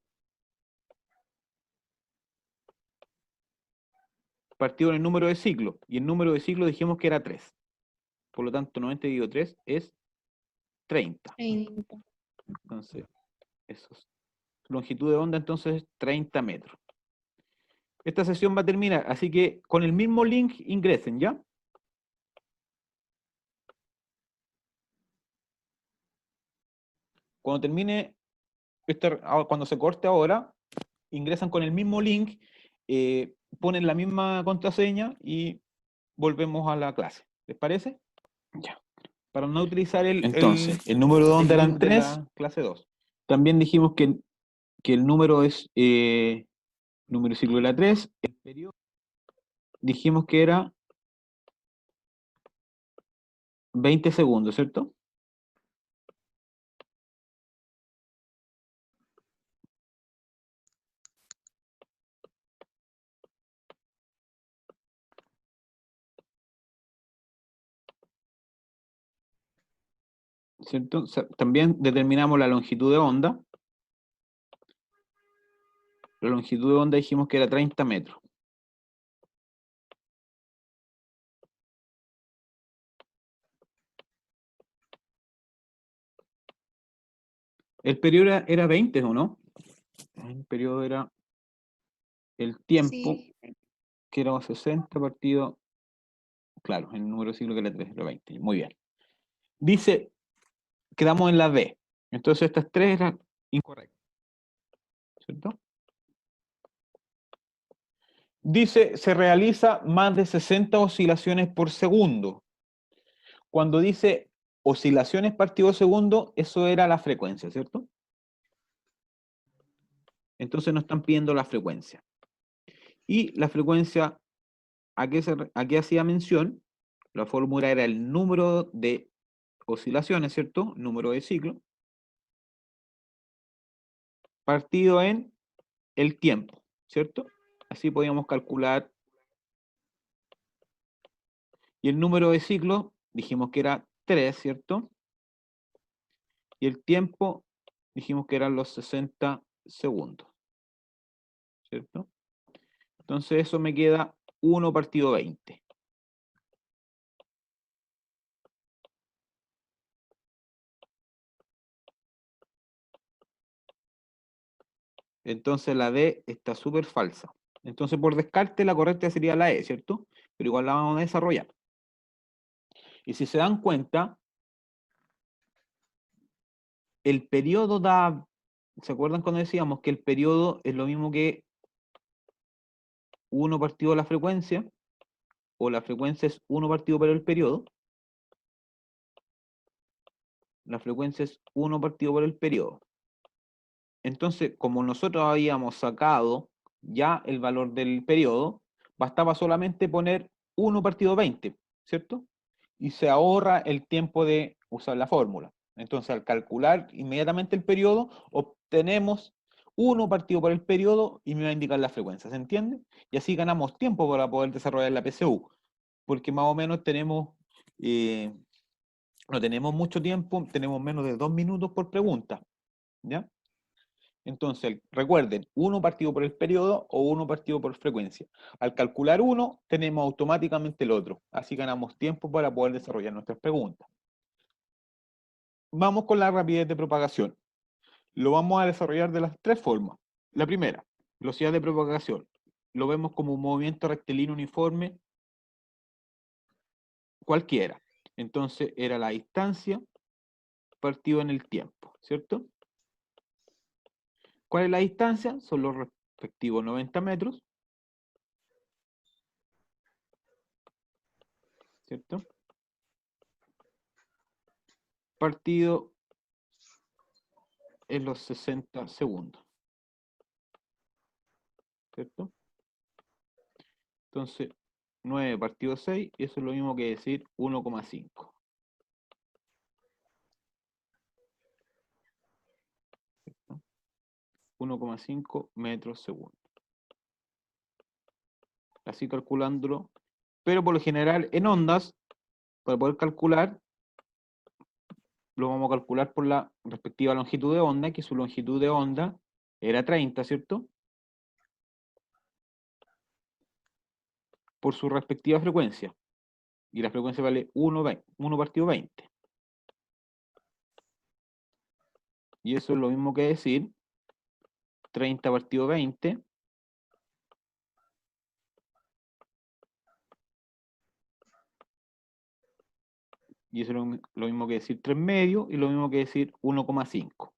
A: Partido en el número de ciclos. Y el número de ciclos dijimos que era 3. Por lo tanto, 90 dividido 3 es 30.
D: 30.
A: Entonces, eso es Su longitud de onda entonces es 30 metros. Esta sesión va a terminar, así que con el mismo link ingresen, ¿ya? Cuando termine, cuando se corte ahora, ingresan con el mismo link, ponen la misma contraseña y volvemos a la clase. ¿Les parece? Ya. Para no utilizar entonces, el número de onda eran 3. Clase 2. También dijimos que el número es número de ciclo era 3. El periodo dijimos que era 20 segundos, ¿cierto? ¿Cierto? O sea, también determinamos la longitud de onda. La longitud de onda dijimos que era 30 metros. El periodo era 20, ¿o no? El periodo era el tiempo,
D: Sí.
A: que era 60 partido, claro, el número de siglo que era 3, era 20. Muy bien. Dice, quedamos en la D. Entonces estas tres eran incorrectas. ¿Cierto? Dice, se realiza más de 60 oscilaciones por segundo. Cuando dice oscilaciones partido segundo, eso era la frecuencia, ¿cierto? Entonces nos están pidiendo la frecuencia. Y la frecuencia, ¿a qué hacía mención? La fórmula era el número de oscilaciones, ¿cierto? Número de ciclo. Partido en el tiempo, ¿cierto? Así podíamos calcular. Y el número de ciclos, dijimos que era 3, ¿cierto? Y el tiempo, dijimos que eran los 60 segundos, ¿cierto? Entonces eso me queda 1 partido 20. Entonces la D está súper falsa. Entonces por descarte la correcta sería la E, ¿cierto? Pero igual la vamos a desarrollar. Y si se dan cuenta, el periodo da, ¿se acuerdan cuando decíamos que el periodo es lo mismo que 1 partido la frecuencia? O la frecuencia es 1 partido por el periodo. La frecuencia es 1 partido por el periodo. Entonces, como nosotros habíamos sacado ya el valor del periodo, bastaba solamente poner 1 partido 20, ¿cierto? Y se ahorra el tiempo de usar la fórmula. Entonces, al calcular inmediatamente el periodo, obtenemos 1 partido por el periodo y me va a indicar la frecuencia, ¿se entiende? Y así ganamos tiempo para poder desarrollar la PCU, porque más o menos tenemos, no tenemos mucho tiempo, tenemos menos de 2 minutos por pregunta, ¿ya? Entonces, recuerden, 1 partido por el periodo o 1 partido por frecuencia. Al calcular uno, tenemos automáticamente el otro. Así ganamos tiempo para poder desarrollar nuestras preguntas. Vamos con la rapidez de propagación. Lo vamos a desarrollar de las 3 formas. La primera, velocidad de propagación. Lo vemos como un movimiento rectilíneo uniforme cualquiera. Entonces, era la distancia partido en el tiempo, ¿cierto? ¿Cuál es la distancia? Son los respectivos 90 metros, ¿cierto? Partido en los 60 segundos, ¿cierto? Entonces, 9 partido 6, y eso es lo mismo que decir 1,5. 1,5 metros segundo. Así calculándolo, pero por lo general en ondas, para poder calcular, lo vamos a calcular por la respectiva longitud de onda, que su longitud de onda era 30, ¿cierto? Por su respectiva frecuencia. Y la frecuencia vale 1 partido 20. Y eso es lo mismo que decir 30 partido 20. Y eso es lo mismo que decir 3 medios y lo mismo que decir 1,5.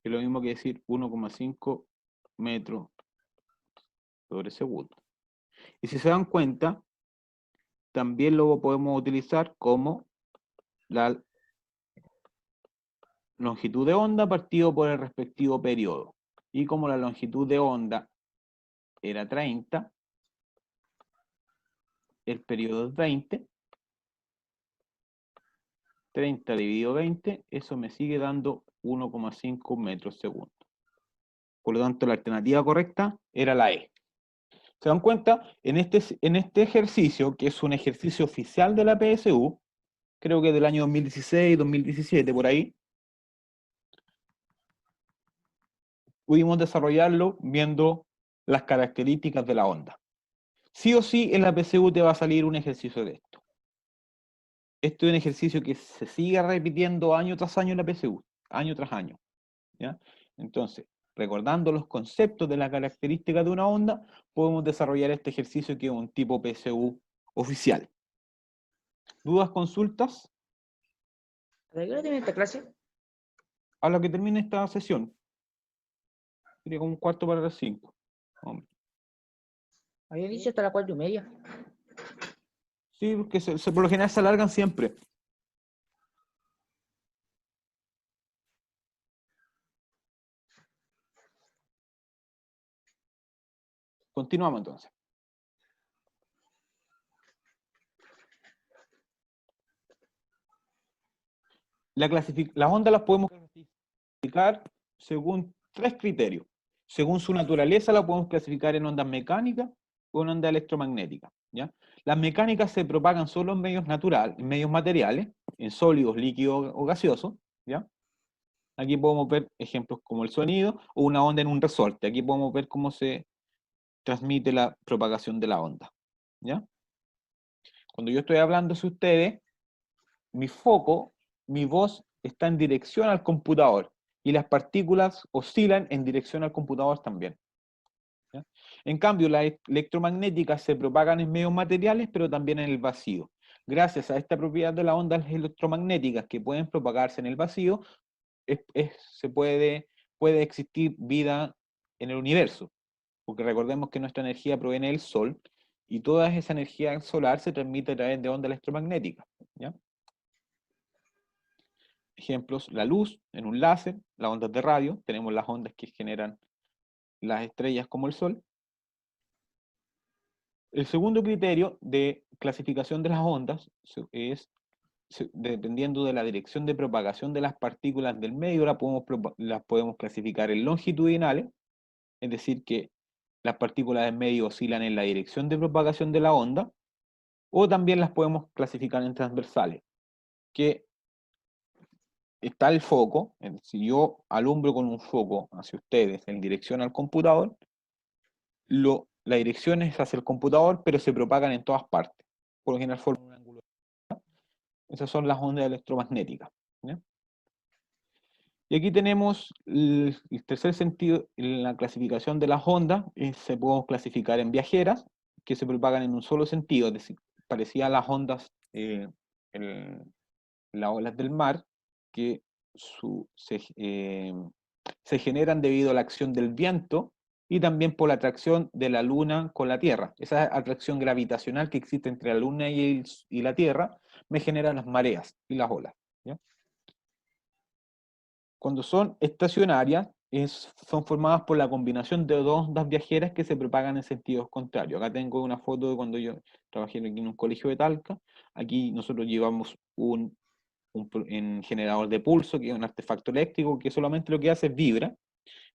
A: Es lo mismo que decir 1,5 metros sobre segundo. Y si se dan cuenta, también lo podemos utilizar como la longitud de onda partido por el respectivo periodo. Y como la longitud de onda era 30, el periodo es 20, 30 dividido 20, eso me sigue dando 1,5 metros segundo. Por lo tanto, la alternativa correcta era la E. ¿Se dan cuenta? En este ejercicio, que es un ejercicio oficial de la PSU, creo que del año 2016, 2017, por ahí, pudimos desarrollarlo viendo las características de la onda. Sí o sí, en la PSU te va a salir un ejercicio de esto. Esto es un ejercicio que se sigue repitiendo año tras año en la PSU, año tras año, ¿ya? Entonces, recordando los conceptos de la característica de una onda, podemos desarrollar este ejercicio que es un tipo PSU oficial. ¿Dudas, consultas?
B: ¿De qué hora tiene esta clase?
A: A lo que termine esta sesión. Sería como un cuarto para las 5. Hombre.
B: Había dicho hasta las 4:30.
A: Sí, porque por lo general se alargan siempre. Continuamos entonces. Las ondas las podemos clasificar según 3 criterios. Según su naturaleza la podemos clasificar en ondas mecánicas o en ondas electromagnéticas, ¿ya? Las mecánicas se propagan solo en medios naturales, en medios materiales, en sólidos, líquidos o gaseosos, ¿ya? Aquí podemos ver ejemplos como el sonido o una onda en un resorte. Aquí podemos ver cómo se transmite la propagación de la onda, ¿ya? Cuando yo estoy hablando a ustedes, mi foco, mi voz está en dirección al computador y las partículas oscilan en dirección al computador también, ¿ya? En cambio, las electromagnéticas se propagan en medios materiales, pero también en el vacío. Gracias a esta propiedad de las ondas electromagnéticas que pueden propagarse en el vacío, puede existir vida en el universo, porque recordemos que nuestra energía proviene del Sol y toda esa energía solar se transmite a través de ondas electromagnéticas, ¿ya? Ejemplos, la luz en un láser, las ondas de radio, tenemos las ondas que generan las estrellas como el Sol. El segundo criterio de clasificación de las ondas es, dependiendo de la dirección de propagación de las partículas del medio, las podemos clasificar en longitudinales, es decir, que las partículas del medio oscilan en la dirección de propagación de la onda, o también las podemos clasificar en transversales, que está el foco. Si yo alumbro con un foco hacia ustedes en dirección al computador, la dirección es hacia el computador, pero se propagan en todas partes. Por lo general forman un ángulo. Esas son las ondas electromagnéticas, ¿ya? Y aquí tenemos el tercer sentido, en la clasificación de las ondas, se pueden clasificar en viajeras, que se propagan en un solo sentido, es decir, parecía a las ondas, las olas del mar, que se generan debido a la acción del viento y también por la atracción de la Luna con la Tierra. Esa atracción gravitacional que existe entre la Luna y la Tierra me genera las mareas y las olas, ¿ya? Cuando son estacionarias, son formadas por la combinación de dos ondas viajeras que se propagan en sentidos contrarios. Acá tengo una foto de cuando yo trabajé aquí en un colegio de Talca. Aquí nosotros llevamos un generador de pulso, que es un artefacto eléctrico que solamente lo que hace es vibra.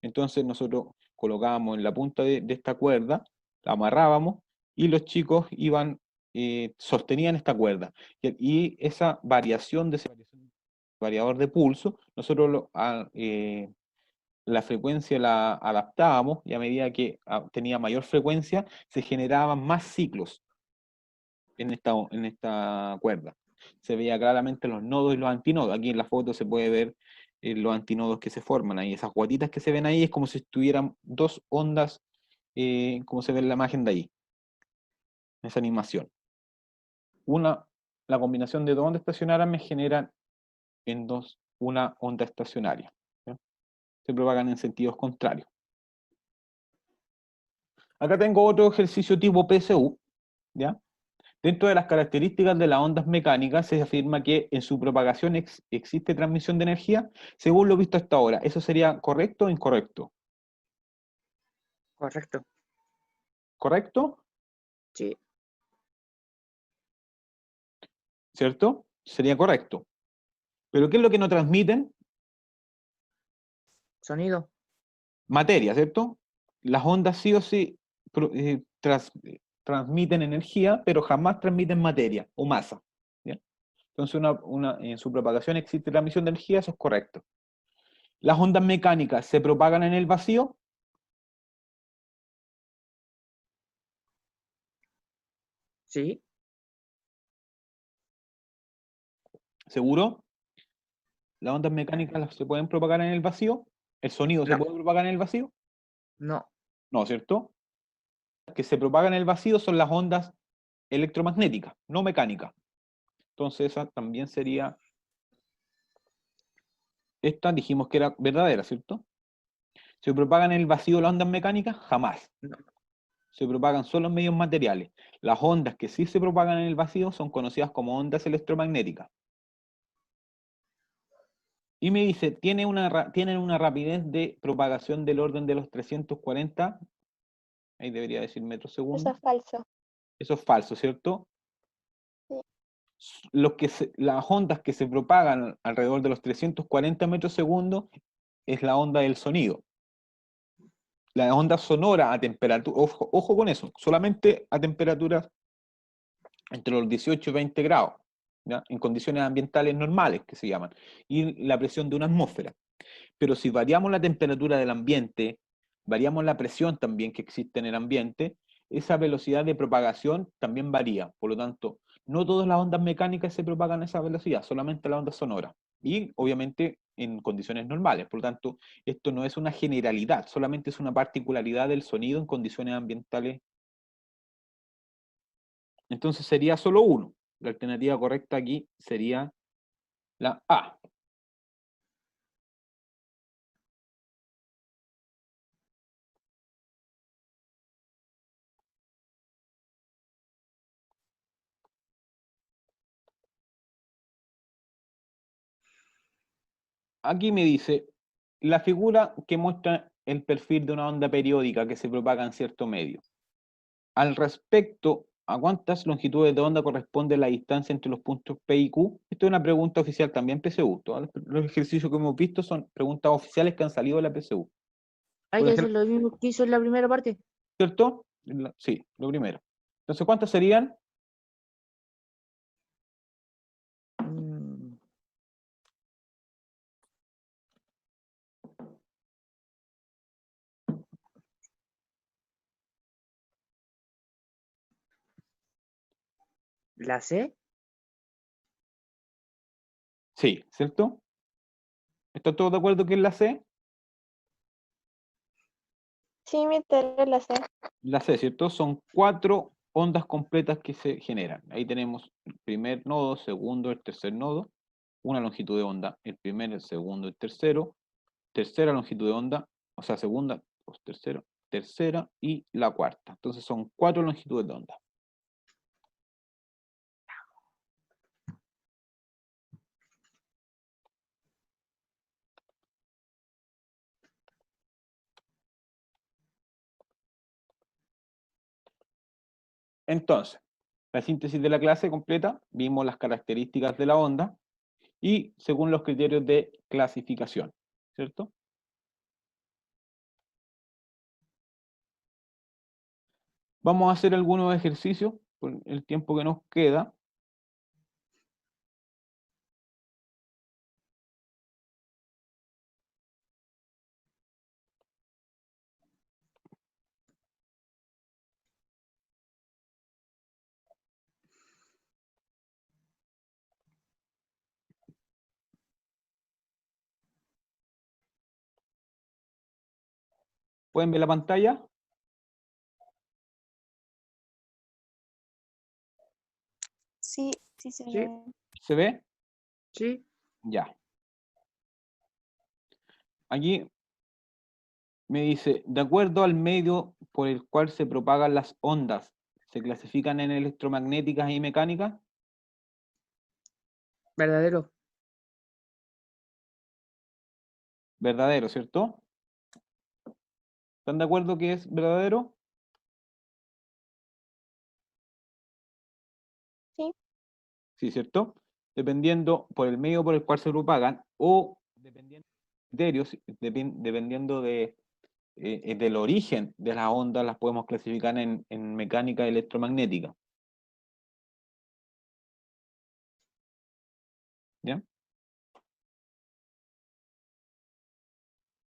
A: Entonces nosotros colocábamos en la punta de esta cuerda, la amarrábamos y los chicos sostenían esta cuerda. Y esa variación de ese variador de pulso, nosotros la frecuencia la adaptábamos y a medida que tenía mayor frecuencia, se generaban más ciclos en esta cuerda. se veía claramente los nodos y los antinodos. Aquí en la foto se puede ver los antinodos que se forman ahí. Esas guatitas que se ven ahí es como si estuvieran dos ondas, como se ve en la imagen de ahí, esa animación. La combinación de dos ondas estacionarias me generan en dos una onda estacionaria. ¿Ya? Se propagan en sentidos contrarios. Acá tengo otro ejercicio tipo PSU, ¿ya? Dentro de las características de las ondas mecánicas se afirma que en su propagación existe transmisión de energía, según lo visto hasta ahora. ¿Eso sería correcto o incorrecto?
B: Correcto.
A: ¿Correcto?
B: Sí.
A: ¿Cierto? Sería correcto. ¿Pero qué es lo que no transmiten?
B: Sonido.
A: Materia, ¿cierto? Las ondas sí o sí transmiten energía, pero jamás transmiten materia o masa. ¿Ya? Entonces, en su propagación existe transmisión de energía, eso es correcto. ¿Las ondas mecánicas se propagan en el vacío?
B: Sí.
A: ¿Seguro? ¿Las ondas mecánicas se pueden propagar en el vacío? ¿El sonido se
B: No.
A: puede propagar en el vacío?
B: No.
A: No, ¿cierto? Las que se propagan en el vacío son las ondas electromagnéticas, no mecánicas. Entonces esa también sería, esta dijimos que era verdadera, ¿cierto? ¿Se propagan en el vacío las ondas mecánicas? Jamás.
B: No.
A: Se propagan solo en medios materiales. Las ondas que sí se propagan en el vacío son conocidas como ondas electromagnéticas. Y me dice, tienen una rapidez de propagación del orden de los 340, ahí debería decir metros
D: Eso
A: segundo.
D: es falso.
A: Eso es falso, ¿cierto?
D: Sí.
A: Las ondas que se propagan alrededor de los 340 metros segundo es la onda del sonido. La onda sonora a temperatura, ojo con eso, solamente a temperaturas entre los 18 y 20 grados, ¿ya? En condiciones ambientales normales, que se llaman, y la presión de una atmósfera. Pero si variamos la temperatura del ambiente, variamos la presión también que existe en el ambiente, esa velocidad de propagación también varía. Por lo tanto, no todas las ondas mecánicas se propagan a esa velocidad, solamente la onda sonora. Y obviamente en condiciones normales. Por lo tanto, esto no es una generalidad, solamente es una particularidad del sonido en condiciones ambientales. Entonces sería solo uno. La alternativa correcta aquí sería la A. Aquí me dice, la figura que muestra el perfil de una onda periódica que se propaga en cierto medio. Al respecto, ¿a cuántas longitudes de onda corresponde la distancia entre los puntos P y Q? Esto es una pregunta oficial también PSU. Todos los ejercicios que hemos visto son preguntas oficiales que han salido de la PSU.
B: Hay que hacer lo mismo que hizo en la primera parte.
A: ¿Cierto? Sí, lo primero. Entonces, ¿cuántas serían?
B: Mm, ¿La C?
A: Sí, ¿cierto? ¿Están todos de acuerdo que es la C?
D: Sí, mi tarea la sé.
A: La C, ¿cierto? Son 4 ondas completas que se generan. Ahí tenemos el primer nodo, segundo, el tercer nodo, una longitud de onda, el primer, el segundo, el tercero, tercera longitud de onda, o sea, segunda, pues, tercera y la cuarta. Entonces son 4 longitudes de onda. Entonces, la síntesis de la clase completa, vimos las características de la onda y según los criterios de clasificación, ¿cierto? Vamos a hacer algunos ejercicios por el tiempo que nos queda. ¿Pueden ver la pantalla?
D: Sí, sí se
B: Sí.
D: ve.
A: ¿Se ve?
B: Sí.
A: Ya. Aquí me dice, de acuerdo al medio por el cual se propagan las ondas, ¿se clasifican en electromagnéticas y mecánicas?
B: Verdadero.
A: Verdadero, ¿cierto? ¿Están de acuerdo que es verdadero?
D: Sí.
A: Sí, ¿cierto? Dependiendo por el medio por el cual se propagan o dependiendo de criterios, dependiendo del origen de las ondas, las podemos clasificar en mecánica electromagnética. ¿Ya?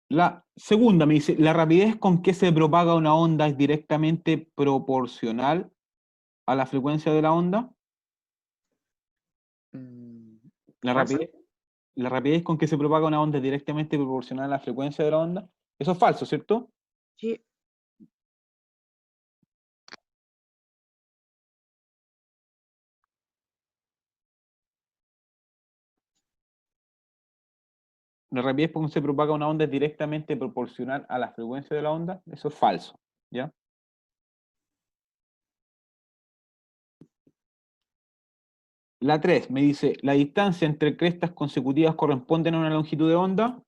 A: La segunda me dice, ¿la rapidez con que se propaga una onda es directamente proporcional a la frecuencia de la onda? La
B: ¿Falso?
A: la rapidez con que se propaga una onda es directamente proporcional a la frecuencia de la onda. Eso es falso, ¿cierto?
B: Sí.
A: La rapidez con que se propaga una onda es directamente proporcional a la frecuencia de la onda. Eso es falso, ¿ya? La 3 me dice, ¿la distancia entre crestas consecutivas corresponde a una longitud de onda?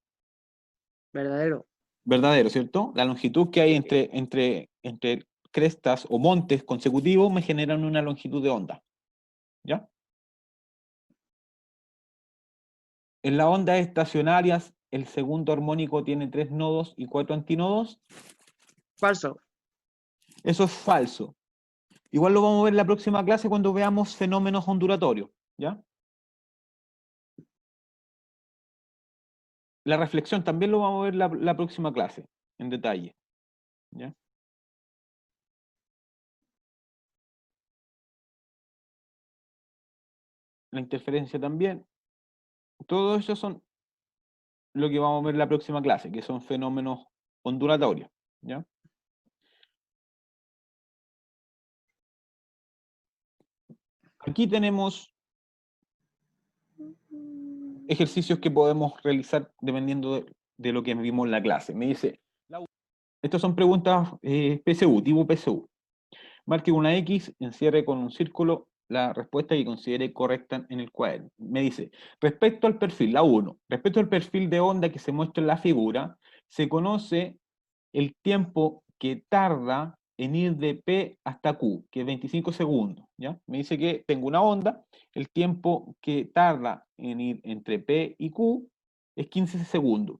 B: Verdadero.
A: Verdadero, ¿cierto? La longitud que hay entre crestas o montes consecutivos me generan una longitud de onda, ¿ya? En las ondas estacionarias, el segundo armónico tiene 3 nodos y 4 antinodos.
B: Falso.
A: Eso es falso. Igual lo vamos a ver en la próxima clase cuando veamos fenómenos ondulatorios, ¿ya? La reflexión también lo vamos a ver la próxima clase, en detalle, ¿ya? La interferencia también. Todo eso son lo que vamos a ver en la próxima clase, que son fenómenos ondulatorios, ¿ya? Aquí tenemos ejercicios que podemos realizar dependiendo de lo que vimos en la clase. Me dice, estas son preguntas PSU, tipo PSU. Marque una X, encierre con un círculo la respuesta que considere correcta en el cuaderno. Me dice, respecto al perfil, la 1, respecto al perfil de onda que se muestra en la figura, se conoce el tiempo que tarda en ir de P hasta Q, que es 25 segundos, ¿ya? Me dice que tengo una onda, el tiempo que tarda en ir entre P y Q es 15 segundos.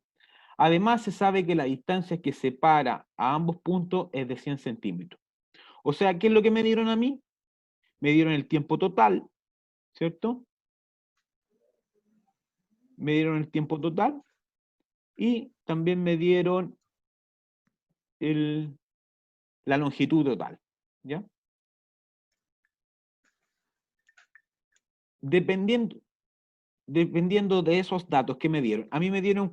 A: Además, se sabe que la distancia que separa a ambos puntos es de 100 centímetros. O sea, ¿qué es lo que me dieron a mí? Me dieron el tiempo total, ¿cierto? Me dieron el tiempo total y también me dieron la longitud total, ¿ya? Dependiendo de esos datos que me dieron, a mí me dieron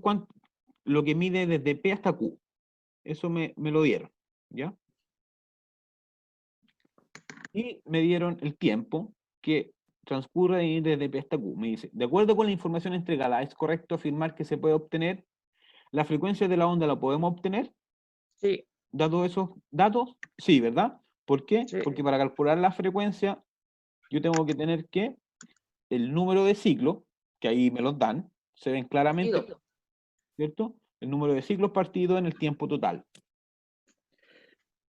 A: lo que mide desde P hasta Q. Eso me lo dieron, ¿ya? Y me dieron el tiempo que transcurre de ir desde P hasta Q. Me dice, de acuerdo con la información entregada, ¿es correcto afirmar que se puede obtener la frecuencia de la onda? ¿La podemos obtener?
B: Sí.
A: Dados esos datos, sí, ¿verdad? ¿Por qué?
B: Sí.
A: Porque para calcular la frecuencia, yo tengo que tener que el número de ciclos, que ahí me los dan, se ven claramente,
B: Partido.
A: ¿cierto? El número de ciclos partido en el tiempo total.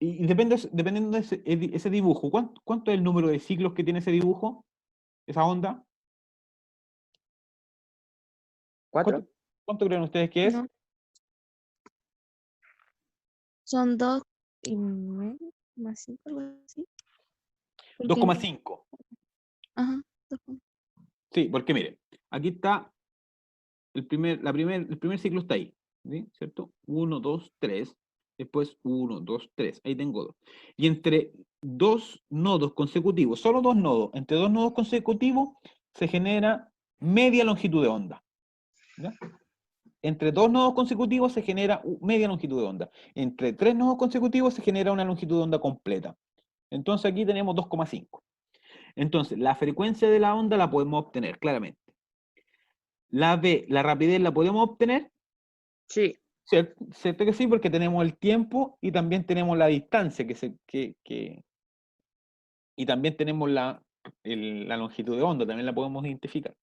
A: Y dependiendo de ese dibujo, ¿cuánto es el número de ciclos que tiene ese dibujo? ¿Esa onda?
B: 4.
A: ¿Cuánto creen ustedes que es?
D: No. Son 2,5 más 5, algo así. Porque-
A: 2,5.
D: Ajá. 2,5.
A: Sí, porque mire, aquí está el primer ciclo está ahí, ¿sí? ¿Cierto? 1, 2, 3, después 1, 2, 3, ahí tengo 2. Y entre dos nodos consecutivos, solo dos nodos, entre dos nodos consecutivos se genera media longitud de onda, ¿ya? entre 2 nodos consecutivos se genera media longitud de onda. Entre 3 nodos consecutivos se genera una longitud de onda completa. Entonces aquí tenemos 2,5. Entonces, la frecuencia de la onda la podemos obtener, claramente. La B, la rapidez la podemos obtener,
B: Sí.
A: ¿cierto que sí? Porque tenemos el tiempo y también tenemos la distancia, y también tenemos la longitud de onda, también la podemos identificar.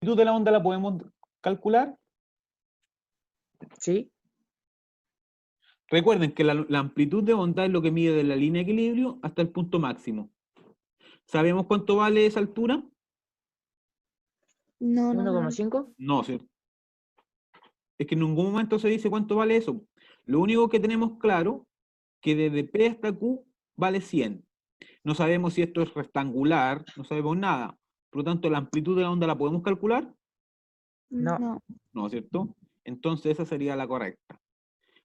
A: ¿La longitud de la onda la podemos calcular?
B: Sí.
A: Recuerden que la amplitud de onda es lo que mide de la línea de equilibrio hasta el punto máximo. ¿Sabemos cuánto vale esa altura?
D: No,
B: 1,5.
A: No, ¿cierto? Es que en ningún momento se dice cuánto vale eso. Lo único que tenemos claro que desde P hasta Q vale 100. No sabemos si esto es rectangular, no sabemos nada. Por lo tanto, la amplitud de la onda la podemos calcular.
B: No.
D: no.
A: No, ¿cierto? Entonces esa sería la correcta.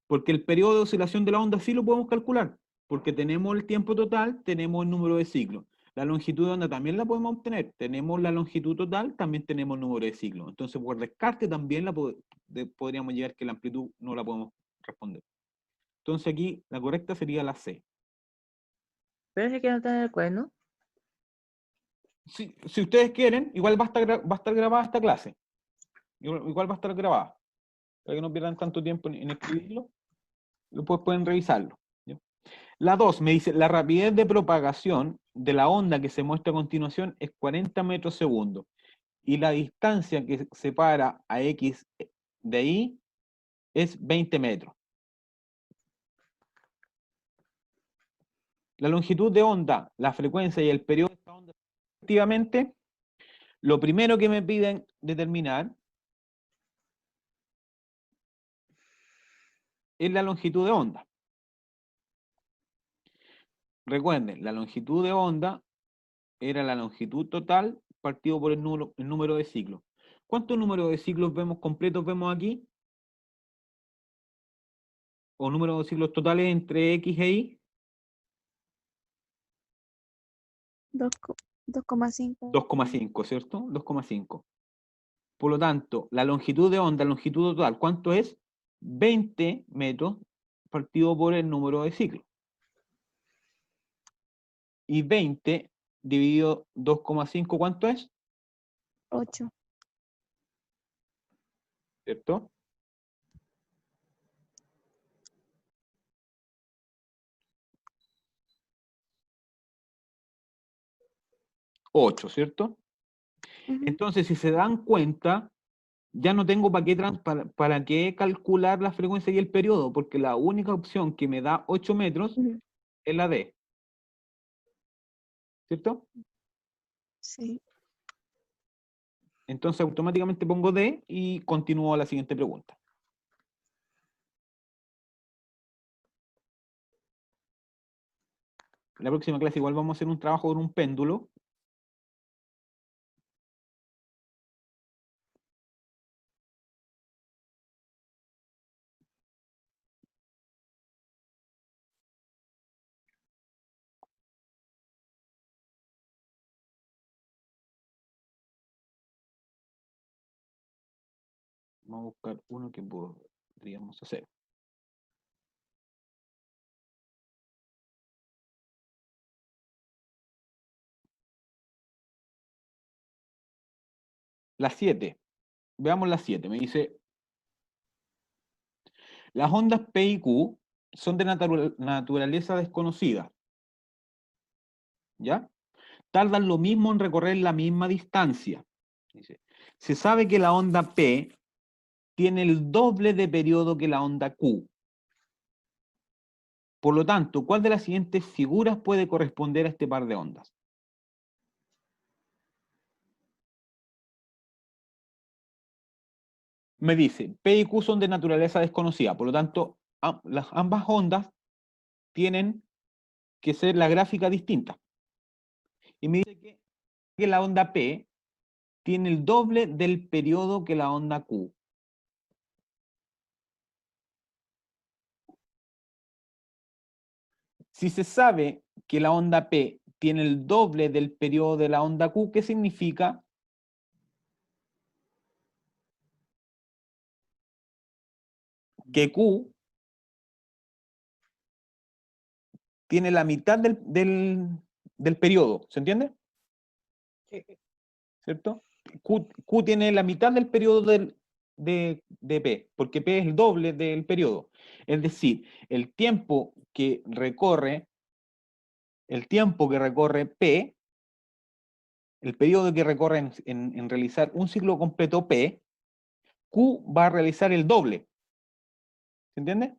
A: Porque el periodo de oscilación de la onda sí lo podemos calcular, porque tenemos el tiempo total, tenemos el número de ciclos. La longitud de onda también la podemos obtener. Tenemos la longitud total, también tenemos el número de ciclos. Entonces, por descarte también podríamos llegar que la amplitud no la podemos responder. Entonces aquí la correcta sería la C.
B: Parece que no está en el cuaderno.
A: Si ustedes quieren, igual va a estar grabada esta clase. Igual va a estar grabada. Para que no pierdan tanto tiempo en escribirlo, después pueden revisarlo. ¿Ya? La 2 me dice, la rapidez de propagación de la onda que se muestra a continuación es 40 metros segundo. Y la distancia que separa a X de Y es 20 metros. La longitud de onda, la frecuencia y el periodo de esta onda, efectivamente, lo primero que me piden determinar es la longitud de onda. Recuerden, la longitud de onda era la longitud total partido por el número de ciclos. ¿Cuántos números de ciclos completos vemos aquí? ¿O número de ciclos totales entre X e Y?
D: 2,5.
A: 2,5, ¿cierto? 2,5. Por lo tanto, la longitud de onda, longitud total, ¿cuánto es? 20 metros partido por el número de ciclos. Y 20 dividido 2,5, ¿cuánto es?
D: 8.
A: ¿Cierto? Ocho, ¿cierto?
D: Ujú.
A: Entonces, si se dan cuenta, ya no tengo para qué calcular la frecuencia y el periodo, porque la única opción que me da 8 metros
D: Ujú.
A: es la D. ¿Cierto?
D: Sí.
A: Entonces automáticamente pongo D y continúo a la siguiente pregunta. En la próxima clase igual vamos a hacer un trabajo con un péndulo. Vamos a buscar uno que podríamos hacer. La 7. Veamos la 7. Me dice, las ondas P y Q son de naturaleza desconocida. ¿Ya? Tardan lo mismo en recorrer la misma distancia. Dice, se sabe que la onda P tiene el doble de periodo que la onda Q. Por lo tanto, ¿cuál de las siguientes figuras puede corresponder a este par de ondas? Me dice, P y Q son de naturaleza desconocida, por lo tanto, ambas ondas tienen que ser la gráfica distinta. Y me dice que la onda P tiene el doble del periodo que la onda Q. Si se sabe que la onda P tiene el doble del periodo de la onda Q, ¿qué significa? que Q tiene la mitad del periodo, ¿se entiende? ¿Cierto? Q tiene la mitad del periodo de P, porque P es el doble del periodo. Es decir, el tiempo que recorre P, el periodo que recorre en realizar un ciclo completo P, Q va a realizar el doble. ¿Se entiende?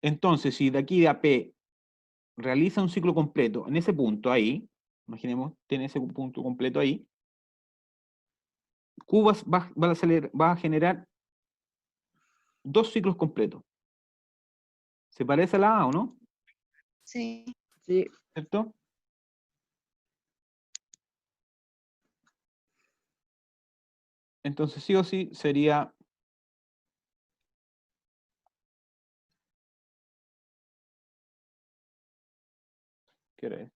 A: Entonces, si de aquí a P realiza un ciclo completo en ese punto ahí, imaginemos, tiene ese punto completo ahí, Q va a generar 2 ciclos completos. ¿Se parece a la A o no?
D: Sí.
B: Sí.
A: ¿Cierto? Entonces sí o sí sería ¿qué hora es?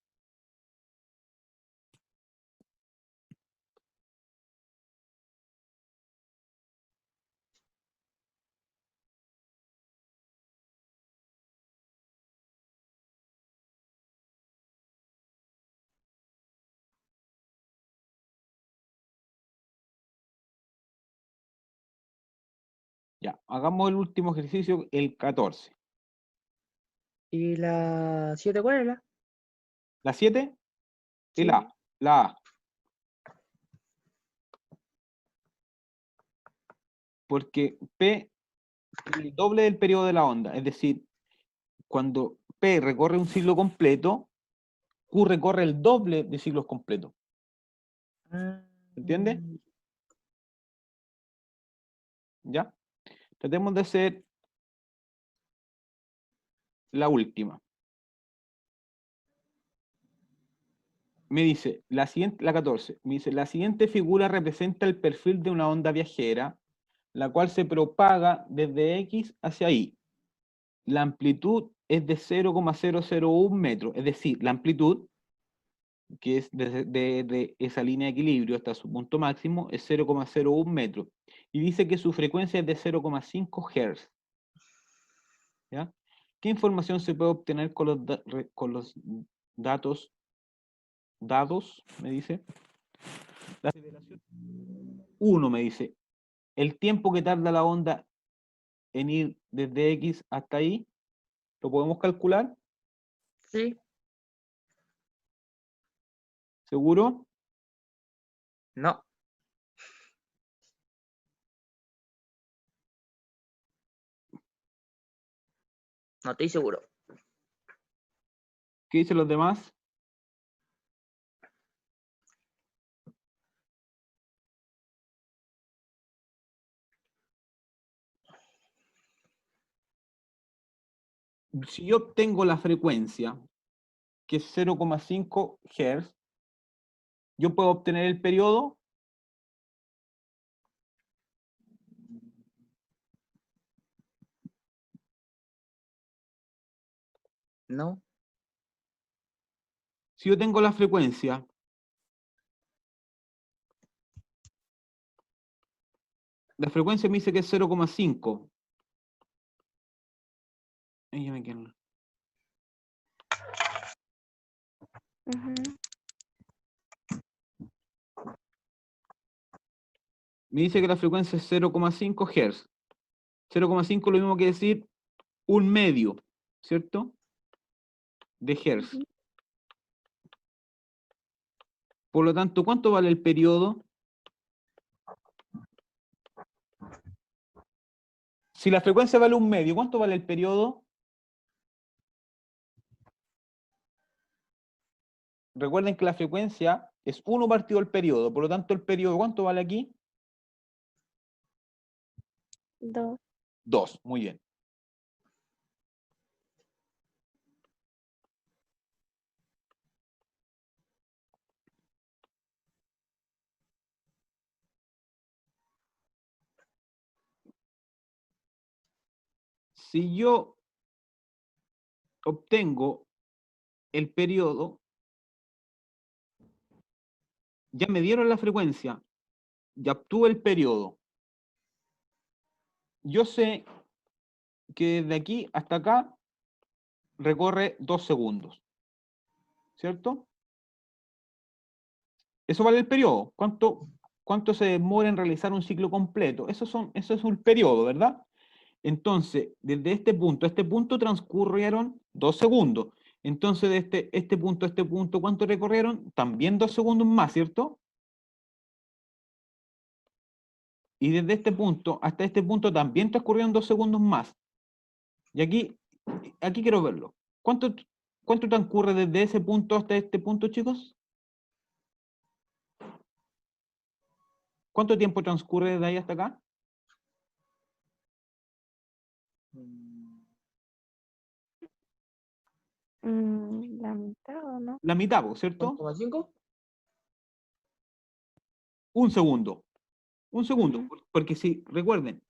A: Ya, hagamos el último ejercicio, el 14.
B: ¿Y la 7 cuál era?
A: ¿La 7?
B: Sí.
A: La A. Porque P es el doble del periodo de la onda. Es decir, cuando P recorre un ciclo completo, Q recorre el doble de ciclos completos. ¿Entiende? ¿Ya? Tratemos de hacer la última. Me dice, la 14, me dice, la siguiente figura representa el perfil de una onda viajera, la cual se propaga desde X hacia Y. La amplitud es de 0,001 metros, es decir, la amplitud, que es de esa línea de equilibrio hasta su punto máximo, es 0,01 metros. Y dice que su frecuencia es de 0,5 Hz. ¿Ya? ¿Qué información se puede obtener con los datos dados? Me dice. La aceleración 1 me dice, el tiempo que tarda la onda en ir desde X hasta Y, ¿lo podemos calcular?
B: Sí.
A: ¿Seguro?
B: No. No estoy seguro.
A: ¿Qué dicen los demás? Si yo obtengo la frecuencia, que es 0,5 Hz, yo puedo obtener el periodo.
B: No.
A: Si yo tengo la frecuencia, la frecuencia me dice que es 0,5. Ahí ya me quedo.
D: Ujú.
A: Me dice que la frecuencia es 0,5 Hz. 0,5 es lo mismo que decir un medio, ¿cierto? De Hz.
D: Ujú.
A: Por lo tanto, ¿cuánto vale el periodo? Si la frecuencia vale un medio, ¿cuánto vale el periodo? Recuerden que la frecuencia es 1 partido el periodo, por lo tanto el periodo, ¿cuánto vale aquí?
D: 2.
A: 2, muy bien. Si yo obtengo el periodo, ya me dieron la frecuencia, ya obtuve el periodo. Yo sé que de aquí hasta acá recorre 2 segundos. ¿Cierto? Eso vale el periodo. ¿Cuánto se demora en realizar un ciclo completo? Eso es un periodo, ¿verdad? Entonces, desde este punto a este punto transcurrieron 2 segundos. Entonces, de este punto a este punto, ¿cuánto recorrieron? También 2 segundos más, ¿cierto? Y desde este punto hasta este punto también transcurrieron 2 segundos más. Y aquí quiero verlo. ¿Cuánto transcurre desde ese punto hasta este punto, chicos? ¿Cuánto tiempo transcurre desde ahí hasta acá?
D: La mitad, ¿o no?
A: La mitad, ¿cierto?
B: 1,5.
A: Un segundo. Un segundo.
D: Ujú.
A: Porque si, recuerden,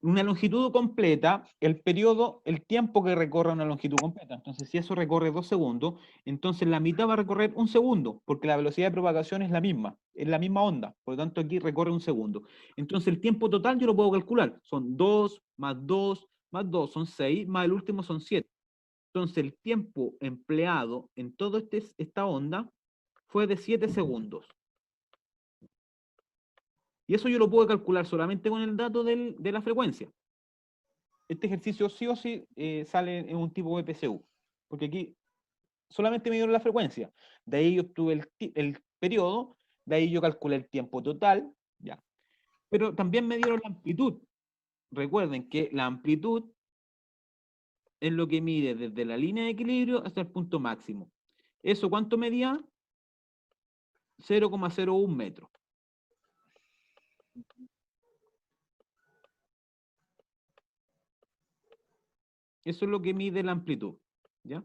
A: una longitud completa, el periodo, el tiempo que recorre una longitud completa. Entonces, si eso recorre 2 segundos, entonces la mitad va a recorrer un segundo, porque la velocidad de propagación es la misma onda. Por lo tanto, aquí recorre un segundo. Entonces, el tiempo total yo lo puedo calcular. Son 2 más 2 más 2, son 6, más el último son 7. Entonces, el tiempo empleado en toda esta onda fue de 7 segundos. Y eso yo lo puedo calcular solamente con el dato de la frecuencia. Este ejercicio sí o sí sale en un tipo de PCU, porque aquí solamente me dieron la frecuencia. De ahí yo obtuve el periodo, de ahí yo calculé el tiempo total, ya. Pero también me dieron la amplitud. Recuerden que la amplitud es lo que mide desde la línea de equilibrio hasta el punto máximo. ¿Eso cuánto medía? 0,01 metros. Eso es lo que mide la amplitud, ¿ya?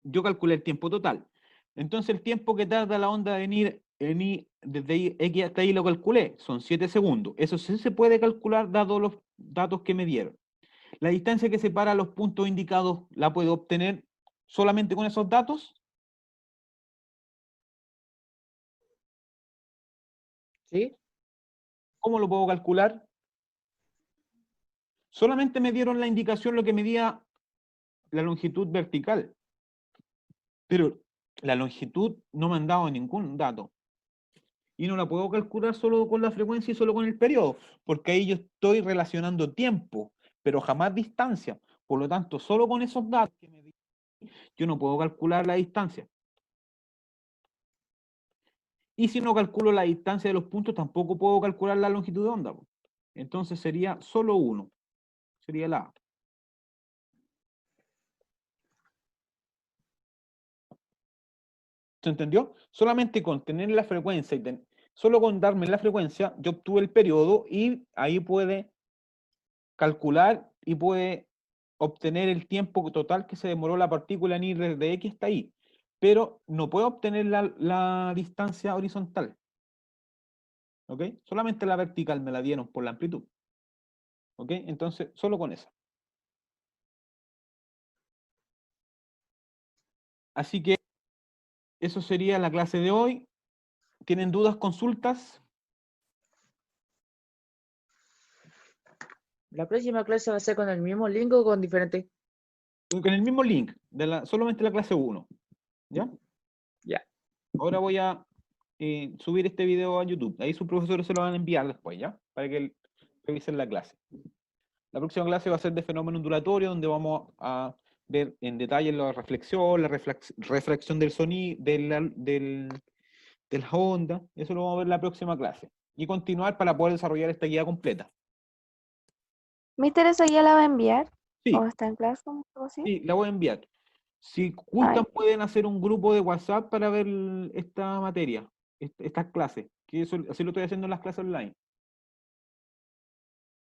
A: Yo calculé el tiempo total. Entonces el tiempo que tarda la onda en ir desde X hasta ahí lo calculé, son 7 segundos. Eso sí se puede calcular dado los datos que me dieron. La distancia que separa los puntos indicados, ¿la puedo obtener solamente con esos datos?
B: ¿Sí?
A: ¿Cómo lo puedo calcular? Solamente me dieron la indicación lo que medía la longitud vertical, pero la longitud no me han dado ningún dato. Y no la puedo calcular solo con la frecuencia y solo con el periodo, porque ahí yo estoy relacionando tiempo, pero jamás distancia. Por lo tanto, solo con esos datos que me di, yo no puedo calcular la distancia. Y si no calculo la distancia de los puntos, tampoco puedo calcular la longitud de onda, po. Entonces sería solo uno. Sería la A. ¿Se entendió? Solamente con tener la frecuencia y solo con darme la frecuencia, yo obtuve el periodo y ahí puede calcular y puede obtener el tiempo total que se demoró la partícula en ir desde X hasta Y, pero no puedo obtener la distancia horizontal. ¿Ok? Solamente la vertical me la dieron por la amplitud. ¿Ok? Entonces, solo con esa. Así que eso sería la clase de hoy. ¿Tienen dudas, consultas?
B: La próxima clase va a ser con el mismo link o con diferente.
A: Con el mismo link, solamente la clase 1. ¿Ya?
B: Ya.
A: Ahora voy a subir este video a YouTube. Ahí sus profesores se lo van a enviar después, ¿ya? Para que revisen la clase. La próxima clase va a ser de fenómeno ondulatorio, donde vamos a ver en detalle la reflexión, refracción del sonido, de la onda. Eso lo vamos a ver en la próxima clase. Y continuar para poder desarrollar esta guía completa.
D: ¿Mister, eso ya la va a enviar? ¿O
A: Sí,
D: está en clase o algo así?
A: sí, la voy a enviar. Si
D: Ay,
A: gustan, pueden hacer un grupo de WhatsApp para ver esta materia, estas clases, que eso, así lo estoy haciendo en las clases online.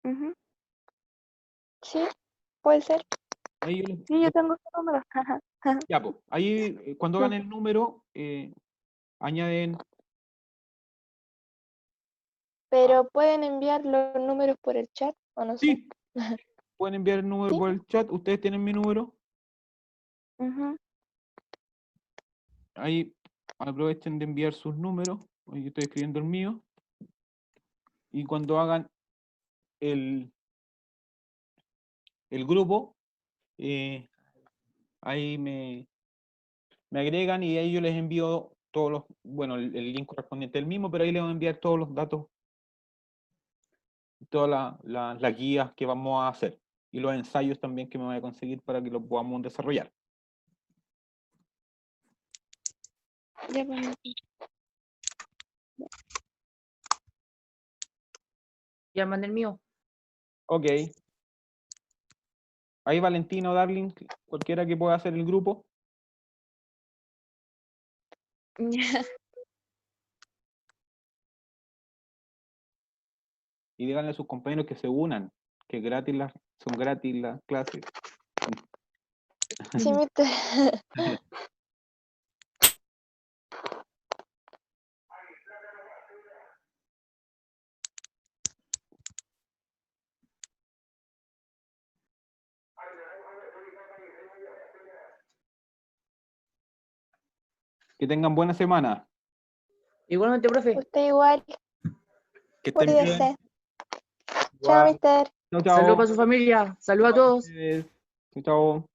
D: ujú. Sí, puede ser.
A: Ahí
D: Sí, yo tengo su número. Ajá, ajá.
A: ya, pues, ahí cuando hagan el número, añaden.
D: Pero pueden enviar los números por el chat, o no sé.
A: Sí, pueden enviar el número
D: Sí.
A: por el chat. Ustedes tienen mi número.
D: Ujú.
A: Ahí aprovechen de enviar sus números. Yo estoy escribiendo el mío. y cuando hagan el grupo, ahí me agregan y ahí yo les envío todos los, bueno, el link correspondiente al mismo, pero ahí les voy a enviar todos los datos, todas las guías que vamos a hacer y los ensayos también que me voy a conseguir para que los podamos desarrollar.
D: Ya, pues.
B: Ya mandé el mío.
A: Ok. Ahí Valentino, Darling, cualquiera que pueda hacer el grupo.
D: Ya.
A: Y díganle a sus compañeros que se unan, que gratis son gratis las clases.
D: Sí, mister.
A: Que tengan buena semana.
B: Igualmente, profe.
D: Usted igual.
A: Que estén bien.
D: Cuídese. Chao,
A: Igual.
D: mister.
A: Chao,
B: Saludos
A: chao.
B: para su familia. Saludos a todos.
A: Chao, chao.